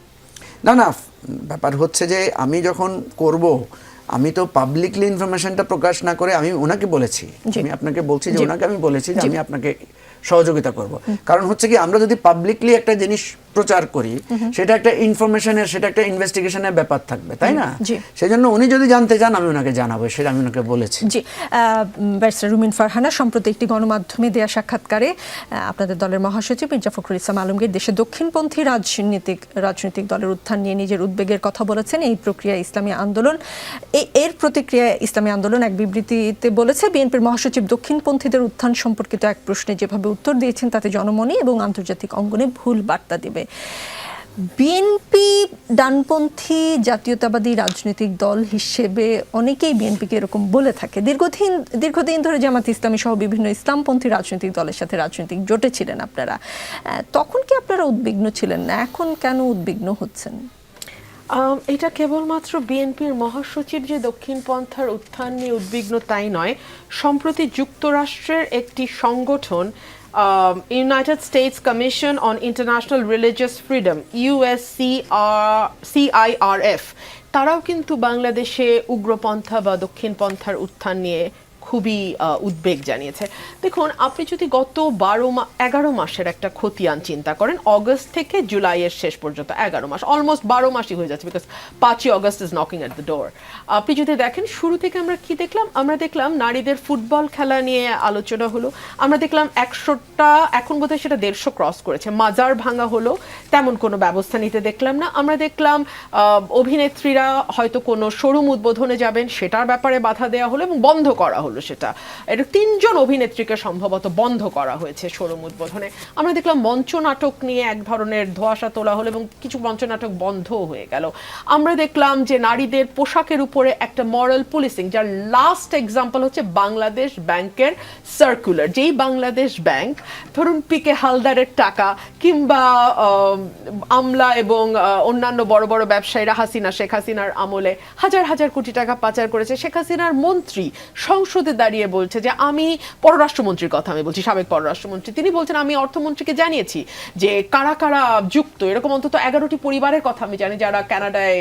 না, ব্যাপার হচ্ছে যে আমি যখন করব, আমি তো পাবলিকলি ইনফরমেশনটা প্রকাশ না করে আমি ওনাকে বলেছি, আমি আপনাকে বলছি যে ওনাকে আমি বলেছি যে আমি আপনাকে সহযোগিতা করব। কারণ হচ্ছে কি, আমরা যদি পাবলিকলি একটা জিনিস প্রচার করি, সেটা একটা ইনফরমেশনের, সেটা একটা ইনভেস্টিগেশনের ব্যাপার থাকবে, তাই না? সেজন্য উনি যদি জানতে চান আমি ওনাকে জানাবো, সেটা আমি ওনাকে বলেছি। জি, ব্যারিস্টার রুমিন ফারহানা সম্প্রতি একটি গণমাধ্যমে দেয়া সাক্ষাৎকারে আপনাদের দলের মহাসচিব মির্জা ফখরুল ইসলাম আলমগীর দেশে দক্ষিণপন্থী রাজনৈতিক দলের উত্থান নিয়ে নিজের উদ্বেগের কথা বলেছেন। এই প্রক্রিয়া ইসলামী আন্দোলন, এর প্রতিক্রিয়ায় ইসলামী আন্দোলন এক বিবৃতিতে বলেছে, বিএনপির মহাসচিব দক্ষিণপন্থীদের উত্থান সম্পর্কিত এক প্রশ্নে যেভাবে উত্তর দিয়েছেন তাতে জনমনে এবং আন্তর্জাতিক অঙ্গনে ভুল বার্তা দেবে। বিএনপি ডানপন্থী জাতীয়তাবাদী রাজনৈতিক দল হিসেবে অনেকেই বিএনপিকে এরকম বলে থাকে। দীর্ঘদিন ধরে জামাত ইসলামী সহ বিভিন্ন ইসলামপন্থী রাজনৈতিক দলের সাথে রাজনৈতিক জোটে ছিলেন আপনারা, তখন কি আপনারা উদ্বিগ্ন ছিলেন না? এখন কেন উদ্বিগ্ন হচ্ছেন? এটা কেবলমাত্র বিএনপির মহাসচিব যে দক্ষিণপন্থার উত্থান নিয়ে উদ্বিগ্ন তাই নয়, সম্প্রতি যুক্তরাষ্ট্রের একটি সংগঠন United states commission on international religious freedom, USCIRF, তারাও কিন্তু বাংলাদেশে উগ্রপন্থা বা দক্ষিণপন্থার উত্থান নিয়ে খুবই উদ্বেগ জানিয়েছে। দেখুন, আপনি যদি গত 11 মাসের একটা খতিয়ান চিন্তা করেন, অগস্ট থেকে জুলাইয়ের শেষ পর্যন্ত 11 মাস, অলমোস্ট 12 মাসই হয়ে যাচ্ছে, বিকজ 5ই August is knocking at the door. আপনি যদি দেখেন শুরু থেকে আমরা কি দেখলাম, আমরা দেখলাম নারীদের ফুটবল খেলা নিয়ে আলোচনা হলো, আমরা দেখলাম 100টা, এখন বোধহয় সেটা 150 ক্রস করেছে, মাজার ভাঙা হলো, তেমন কোনো ব্যবস্থা নিতে দেখলাম না। আমরা দেখলাম অভিনেত্রীরা হয়তো কোনো শোরুম উদ্বোধনে যাবেন, সেটার ব্যাপারে বাধা দেওয়া হলো এবং বন্ধ করা হলো। হলো সেটা। এটা 3 জন অভিনেত্রীকে সম্ভবত বন্ধ করা হয়েছে শোরুম উদ্বোধনে। আমরা দেখলাম মঞ্চ নাটক নিয়ে এক ধরনের ধোঁয়াশা তোলা হলো এবং কিছু মঞ্চ নাটক বন্ধও হয়ে গেল। আমরা দেখলাম যে নারীদের পোশাকের উপরে একটা মরাল পুলিশিং, যার লাস্ট এক্সাম্পল হচ্ছে বাংলাদেশ ব্যাংকের সার্কুলার। যেই বাংলাদেশ ব্যাংক ধরুন পিকে হালদারের টাকা কিংবা আমলা এবং অন্যান্য বড় বড় ব্যবসায়ীরা শেখ হাসিনার আমলে হাজার হাজার কোটি টাকা পাচার করেছে, শেখ হাসিনার মন্ত্রী সংসদে দাঁড়িয়ে বলছে যে আমি পররাষ্ট্রমন্ত্রীর কথা আমি বলছি, সাবেক পররাষ্ট্রমন্ত্রী, তিনি বলছেন আমি অর্থমন্ত্রীকে জানিয়েছি যে কারা কারা যুক্ত, এরকম অন্তত 11টি পরিবারের কথা আমি জানি যারা কানাডায়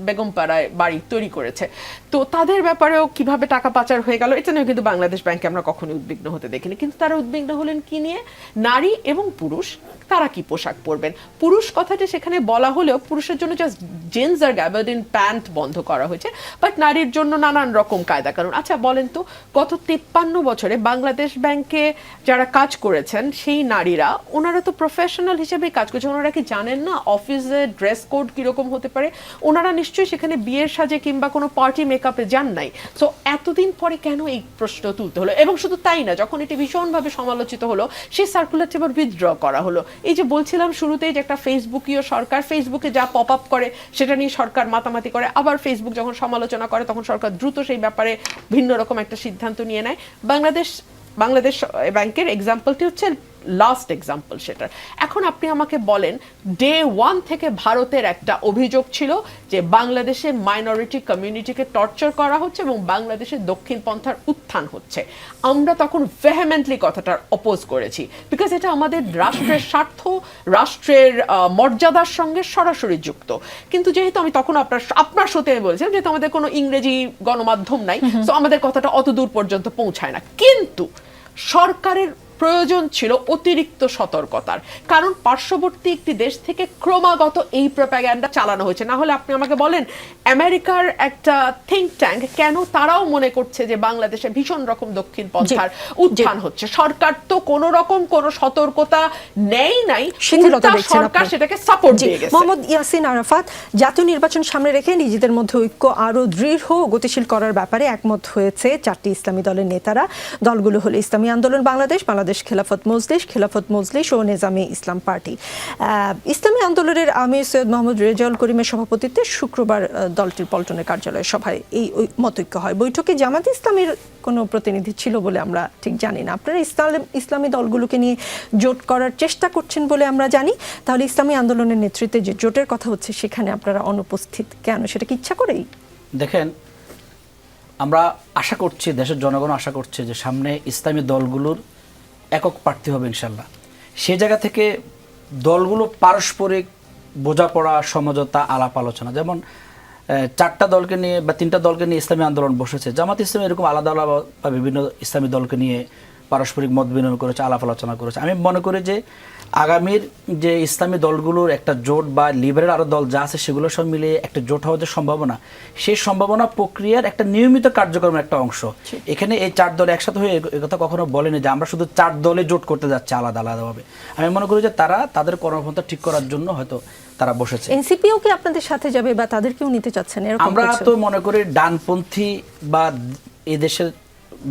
বেগমপাড়ায় বাড়ি তৈরি করেছে। তো তাদের ব্যাপারেও কিভাবে টাকা পাচার হয়ে গেল এটা নিয়ে কিন্তু বাংলাদেশ ব্যাংকে আমরা কখনোই উদ্বিগ্ন হতে দেখিনি। কিন্তু তারা উদ্বিগ্ন হলেন কি নিয়ে? নারী এবং পুরুষ তারা কি পোশাক পরবেন। পুরুষ কথাটা সেখানে বলা হলেও পুরুষের জন্য জাস্ট জিন্স আর গ্যাবার্ডিন প্যান্ট বন্ধ করা হয়েছে, বাট নারীর জন্য নানান রকম কায়দা কানুন। আচ্ছা বলেন তো, গত 53 বছরে বাংলাদেশ ব্যাংকে যারা কাজ করেছেন সেই নারীরা, ওনারা তো প্রফেশনাল হিসেবেই কাজ করছেন, ওনারা কি জানেন না অফিসে ড্রেস কোড কিরকম হতে পারে? ওনারা নিশ্চয়ই সেখানে বিয়ের সাজে কিংবা কোনো পার্টি মেকআপে যান নাই। সো এতদিন পরে কেন এই প্রশ্ন তুলতে হলো? এবং শুধু তাই না, যখন এটি ভীষণভাবে সমালোচিত হলো সেই সার্কুলারটি আবার উইথড্র করা হলো। এই যে বলছিলাম শুরুতেই যে একটা ফেসবুকীয় সরকার, ফেসবুকে যা পপ আপ করে সেটা নিয়ে সরকার মাতামাতি করে, আবার ফেসবুক যখন সমালোচনা করে তখন সরকার দ্রুত সেই ব্যাপারে ভিন্ন রকম একটা সিদ্ধান্ত নিয়ে নেয়। বাংলাদেশ ব্যাংকের এক্সাম্পলটি হচ্ছে লাস্ট এক্সাম্পল সেটার। এখন আপনি আমাকে বলেন, ডে 1 থেকে ভারতের একটা অভিযোগ ছিল যে বাংলাদেশের মাইনরিটি কমিউনিটিকে টর্চার করা হচ্ছে এবং বাংলাদেশের দক্ষিণপন্থার উত্থান হচ্ছে। আমরা তখন ভেহেমেন্টলি কথাটার অপোজ করেছি, বিকজ এটা আমাদের রাষ্ট্রের স্বার্থ, রাষ্ট্রের মর্যাদার সঙ্গে সরাসরি যুক্ত। কিন্তু যেহেতু আমি তখন আপনার সাথে বলেছিলাম যেহেতু আমাদের কোনো ইংরেজি গণমাধ্যম নাই, তো আমাদের কথাটা অত দূর পর্যন্ত পৌঁছায় না। কিন্তু সরকারের প্রয়োজন ছিল অতিরিক্ত সতর্কতার, কারণ পার্শ্ববর্তী একটি দেশ থেকে ক্রমাগত এই প্রোপাগ্যান্ডা চালানো হয়েছে। না হলে আপনি আমাকে বলেন আমেরিকার একটা থিঙ্ক ট্যাঙ্ক কেন তারাও মনে করছে যে বাংলাদেশে ভীষণ রকম দক্ষিণ পন্থার উত্থান হচ্ছে? সরকার তো কোন রকম কোন সতর্কতা নেই নাই, সরকার সেটাকে সাপোর্ট দিয়ে গেছে। মোহাম্মদ ইয়াসিন আরাফাত, জাতীয় নির্বাচন সামনে রেখে নিজেদের মধ্যে ঐক্য আরো দৃঢ় গতিশীল করার ব্যাপারে একমত হয়েছে 4টি ইসলামী দলের নেতারা। দলগুলো হলো ইসলামী আন্দোলন বাংলাদেশ, বাংলাদেশ খেলাফত মজলিস ও নেজামে ইসলাম পার্টি। ইসলামী আন্দোলনের আমির সৈয়দ মোহাম্মদ রেজাউল করিমের সভাপতিত্বে শুক্রবার দলটির পল্টনের কার্যালয় সভায় এই মতৈক্য হয়। বৈঠকে জামাতে ইসলামের কোনো প্রতিনিধি ছিল বলে আমরা ঠিক জানি না। আপনারা ইসলামী দলগুলোকে নিয়ে জোট করার চেষ্টা করছেন বলে আমরা জানি, তাহলে ইসলামী আন্দোলনের নেতৃত্বে যে জোটের কথা হচ্ছে সেখানে আপনারা অনুপস্থিত কেন? সেটা কি ইচ্ছা করেই? দেখেন, আমরা আশা করছি, দেশের জনগণ আশা করছে যে সামনে ইসলামী দলগুলোর একক প্রার্থী হবে ইনশাল্লাহ। সে জায়গা থেকে দলগুলো পারস্পরিক বোঝাপড়া, সমঝোতা, আলাপ আলোচনা, যেমন 4টা দলকে নিয়ে বা 3টা দলকে নিয়ে ইসলামী আন্দোলন বসেছে, জামাত ইসলামী এরকম আলাদা আলাদা বা বিভিন্ন ইসলামী দলকে নিয়ে পারস্পরিক মত বিনিময় করেছে, আলাপ আলোচনা করেছে। আমি মনে করি যে আগামীর যে ইসলামী দলগুলোর একটা জোট বা লিবারেল আরও দল যা আছে সেগুলো সব মিলিয়ে একটা জোট হওয়ার যে সম্ভাবনা, সেই সম্ভাবনা প্রক্রিয়ার একটা নিয়মিত কার্যক্রমের একটা অংশ। এখানে এই 4 দল একসাথে হয়ে একথা কখনো বলেনি যে আমরা শুধু 4 দলে জোট করতে যাচ্ছি আলাদা আলাদাভাবে। আমি মনে করি যে তারা তাদের কর্মপন্থা ঠিক করার জন্য হয়তো তারা বসেছে। এনসিপিও কি আপনাদের সাথে যাবে বা তাদেরকেও নিতে চাচ্ছেন? আমরা তো মনে করি ডানপন্থী বা এদেশের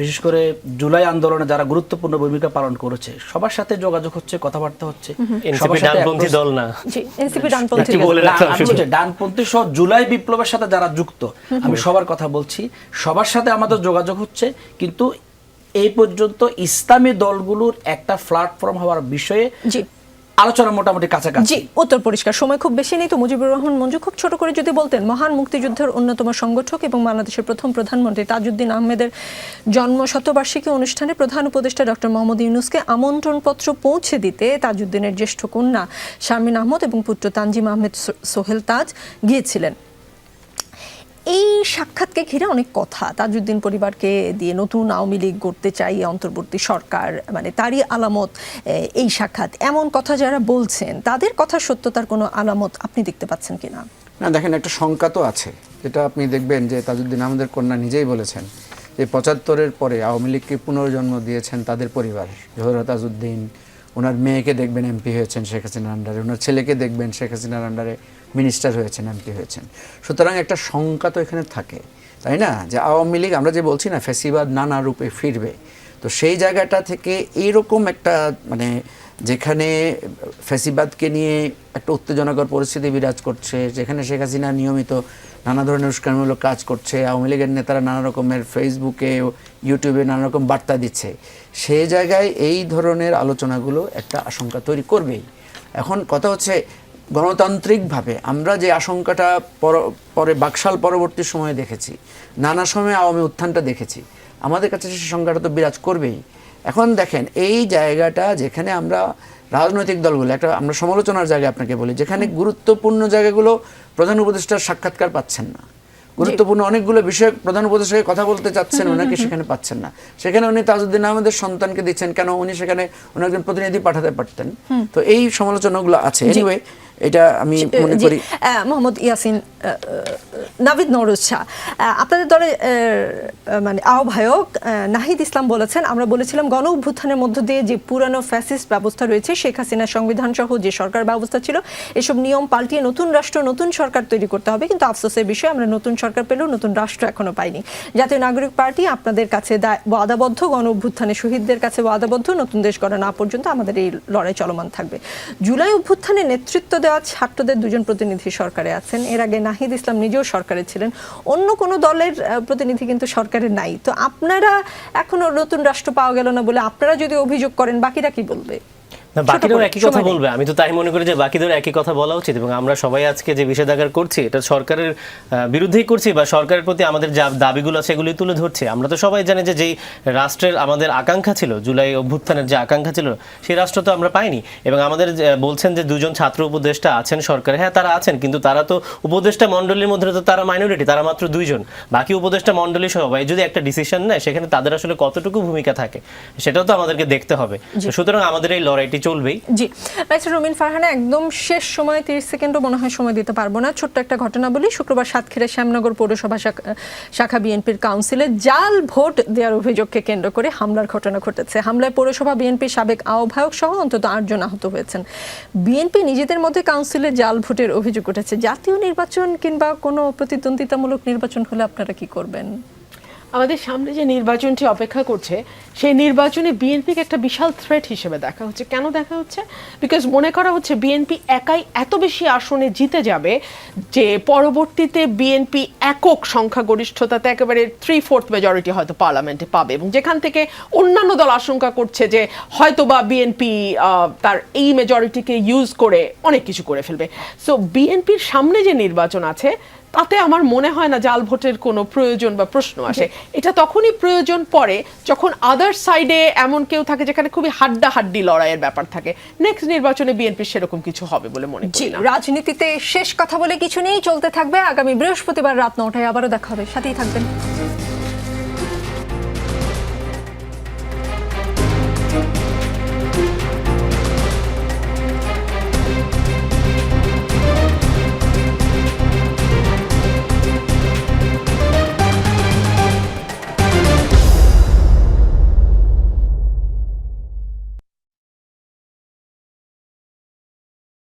বিশেষ করে জুলাই আন্দোলনে যারা গুরুত্বপূর্ণ ভূমিকা পালন করেছে সবার সাথে যোগাযোগ হচ্ছে, কথাবার্তা হচ্ছে। এনসিপি ডানপন্থী দল না, জি এনসিপি ডানপন্থী ডানপন্থী সহ জুলাই বিপ্লবের সাথে যারা যুক্ত, আমি সবার কথা বলছি, সবার সাথে আমাদের যোগাযোগ হচ্ছে। কিন্তু এই পর্যন্ত ইসলামী দলগুলোর একটা প্ল্যাটফর্ম হওয়ার বিষয়ে আলোচনা মোটামুটি কাছাকাছি। জি, উত্তর পরিষ্কার। সময় খুব বেশি নেই, তো মুজিবুর রহমান মঞ্জু খুব ছোট করে যদি বলতেন, মহান মুক্তিযুদ্ধের অন্যতম সংগঠক এবং বাংলাদেশের প্রথম প্রধানমন্ত্রী তাজউদ্দিন আহমেদের জন্ম শতবার্ষিকী অনুষ্ঠানে প্রধান উপদেষ্টা ডক্টর মোহাম্মদ ইউনূসকে আমন্ত্রণপত্র পৌঁছে দিতে তাজউদ্দিনের জ্যেষ্ঠ কন্যা শারমিন আহমদ এবং পুত্র তানজিম আহমেদ সোহেল তাজ গিয়েছিলেন। এই সাক্ষাৎকে ঘিরে অনেক কথা, তাজউদ্দিন পরিবারকে দিয়ে নতুন আওয়ামী লীগ গড়তে চাই অন্তর্বর্তী সরকার, মানে তারই আলামত এই সাক্ষাৎ, এমন কথা যারা বলছেন তাদের কথা সত্যতার কোনো আলামত আপনি দেখতে পাচ্ছেন কিনা? না, দেখেন একটা শঙ্কা তো আছে। এটা আপনি দেখবেন যে তাজউদ্দিন আহমেদের কন্যা নিজেই বলেছেন যে 75-এর পরে আওয়ামী লীগকে পুনর্জন্ম দিয়েছেন তাদের পরিবার। জোহরা তাজউদ্দিন, ওনার মেয়েকে দেখবেন এমপি হয়েছেন শেখ হাসিনার আন্ডারে, ওনার ছেলেকে দেখবেন শেখ হাসিনার আন্ডারে মিনিস্টার হয়েছেন, এমপি হয়েছেন। সুতরাং একটা শঙ্কা তো এখানে থাকে তাই না? যে আওয়ামী লীগ আমরা যে বলছি না ফ্যাসিবাদ নানা রূপে ফিরবে, তো সেই জায়গাটা থেকে এইরকম একটা মানে যেখানে ফ্যাসিবাদকে নিয়ে একটা উত্তেজনাকর পরিস্থিতি বিরাজ করছে, যেখানে শেখ হাসিনা নিয়মিত নানা ধরনের উস্কানিমূলক কাজ করছে, আওয়ামী লীগের নেতারা নানা রকমের ফেসবুকে ইউটিউবে নানা রকম বার্তা দিচ্ছে, সেই জায়গায় এই ধরনের আলোচনাগুলো একটা আশঙ্কা তৈরি করবেই। এখন কথা হচ্ছে গণতান্ত্রিকভাবে আমরা যে আশঙ্কাটা পরে বাকশাল পরবর্তী সময়ে দেখেছি, নানা সময়ে আওয়ামী উত্থানটা দেখেছি, আমাদের কাছে সেই সংখ্যাটা তো বিরাজ করবেই। এখন দেখেন এই জায়গাটা যেখানে আমরা রাজনৈতিক দলগুলো একটা আমরা সমালোচনার জায়গায় আপনাকে বলি, যেখানে গুরুত্বপূর্ণ জায়গাগুলো প্রধান উপদেষ্টার সাক্ষাৎকার পাচ্ছেন না, গুরুত্বপূর্ণ অনেকগুলো বিষয় প্রধান উপদেষ্টাকে কথা বলতে চাচ্ছেন, ওনাকে সেখানে পাচ্ছেন না, সেখানে উনি তাজউদ্দিন আহমেদের সন্তানকে দিচ্ছেন কেন, উনি সেখানে উনি একজন প্রতিনিধি পাঠাতে পারতেন। তো এই সমালোচনাগুলো আছে। এনিওয়ে এটা আমি মনে করি মোহাম্মদ ইয়াসিন নাভিদ নওরোজ শাহ, আপনাদের দলে মানে আহ্বায়ক নাহিদ ইসলাম বলেছেন, আমরা বলেছিলাম গণ অভ্যুত্থানের মধ্য দিয়ে যে পুরানো ফ্যাসিস্ট ব্যবস্থা রয়েছে, শেখ হাসিনার সংবিধান সহ যে সরকার ব্যবস্থা ছিল, এসব নিয়ম পাল্টিয়ে নতুন রাষ্ট্র নতুন সরকার তৈরি করতে হবে, কিন্তু আফসোসের বিষয় আমরা নতুন সরকার পেলেও নতুন রাষ্ট্র এখনো পাইনি। জাতীয় নাগরিক পার্টি আপনাদের কাছে ওয়াদাবদ্ধ, গণ অভ্যুত্থানে শহীদদের কাছে ওয়াদাবদ্ধ, নতুন দেশ গড়া না পর্যন্ত আমাদের এই লড়াই চলমান থাকবে। জুলাই অভ্যুত্থানে নেতৃত্ব দেওয়া ছাত্রদের দুজন প্রতিনিধি সরকারে আছেন, এর আগে নাহিদ ইসলাম নিজেও সরকারে ছিলেন, অন্য কোনো দলের প্রতিনিধি কিন্তু সরকারে নাই। তো আপনারা এখনো নতুন রাষ্ট্র পাওয়া গেল না বলে আপনারা যদি অভিযোগ করেন, বাকিরা কি বলবে? না, বাকিদেরও একই কথা বলবে। আমি তো তাই মনে করি যে বাকিদেরও একই কথা বলা উচিত, এবং আমরা সবাই আজকে যে বিষেধাগার করছি এটা সরকারের বিরুদ্ধেই করছি, বা সরকারের প্রতি আমাদের যা দাবিগুলো আছে সেগুলি তুলে ধরছি। আমরা তো সবাই জানি যে যেই রাষ্ট্রের আমাদের আকাঙ্ক্ষা ছিল, জুলাই অভ্যুত্থানের যে আকাঙ্ক্ষা ছিল, সেই রাষ্ট্র তো আমরা পাইনি। এবং আমাদের বলছেন যে দুজন ছাত্র উপদেষ্টা আছেন সরকারে, হ্যাঁ তারা আছেন, কিন্তু তারা তো উপদেষ্টা মণ্ডলীর মধ্যে তো তারা মাইনরিটি, তারা মাত্র দুইজন। বাকি উপদেষ্টা মণ্ডলী সবাই যদি একটা ডিসিশন নেয়, সেখানে তাদের আসলে কতটুকু ভূমিকা থাকে সেটাও তো আমাদেরকে দেখতে হবে। সুতরাং আমাদের এই লড়াইটি চলবেই। জি, ব্যারিস্টার রুমিন ফারহানা, একদম শেষ সময় 30 সেকেন্ডও মনে হয় সময় দিতে পারবো না, ছোট্ট একটা ঘটনা বলি। শুক্রবার সাতক্ষীরা শ্যামনগর পৌরসভা শাখা বিএনপির কাউন্সিলে জাল ভোট দেওয়ার অভিযোগকে কেন্দ্র করে হামলার ঘটনা ঘটেছে। হামলায় পৌরসভা বিএনপির সাবেক আহ্বায়ক সহ অন্তত 8 জন আহত হয়েছেন। বিএনপি নিজেদের মধ্যে কাউন্সিলে জাল ভোটের অভিযোগ উঠেছে। জাতীয় নির্বাচন কিংবা কোনো প্রতিদ্বন্দ্বিতামূলক নির্বাচন হলে আপনারা কি করবেন? আমাদের সামনে যে নির্বাচনটি অপেক্ষা করছে, সেই নির্বাচনে বিএনপিকে একটা বিশাল থ্রেট হিসেবে দেখা হচ্ছে। কেন দেখা হচ্ছে? বিকজ মনে করা হচ্ছে বিএনপি একাই এত বেশি আসনে জিতে যাবে যে পরবর্তীতে বিএনপি একক সংখ্যাগরিষ্ঠতাতে একেবারে 3/4 মেজরিটি হয়তো পার্লামেন্টে পাবে, এবং যেখান থেকে অন্যান্য দল আশঙ্কা করছে যে হয়তোবা বিএনপি তার এই মেজরিটিকে ইউজ করে অনেক কিছু করে ফেলবে। সো বিএনপির সামনে যে নির্বাচন আছে তাতে আমার মনে হয় না জাল ভোটের কোনো প্রয়োজন বা প্রশ্ন আসে। এটা তখনই প্রয়োজন পড়ে যখন আদার সাইডে এমন কেউ থাকে যেখানে খুবই হাড্ডাহাড্ডি লড়াইয়ের ব্যাপার থাকে। নেক্সট নির্বাচনে বিএনপির সেরকম কিছু হবে বলে মনে করি না। রাজনীতিতে শেষ কথা বলে কিছু নেই, চলতে থাকবে। আগামী বৃহস্পতিবার রাত 9টায় আবারও দেখা হবে, সাথেই থাকবেন।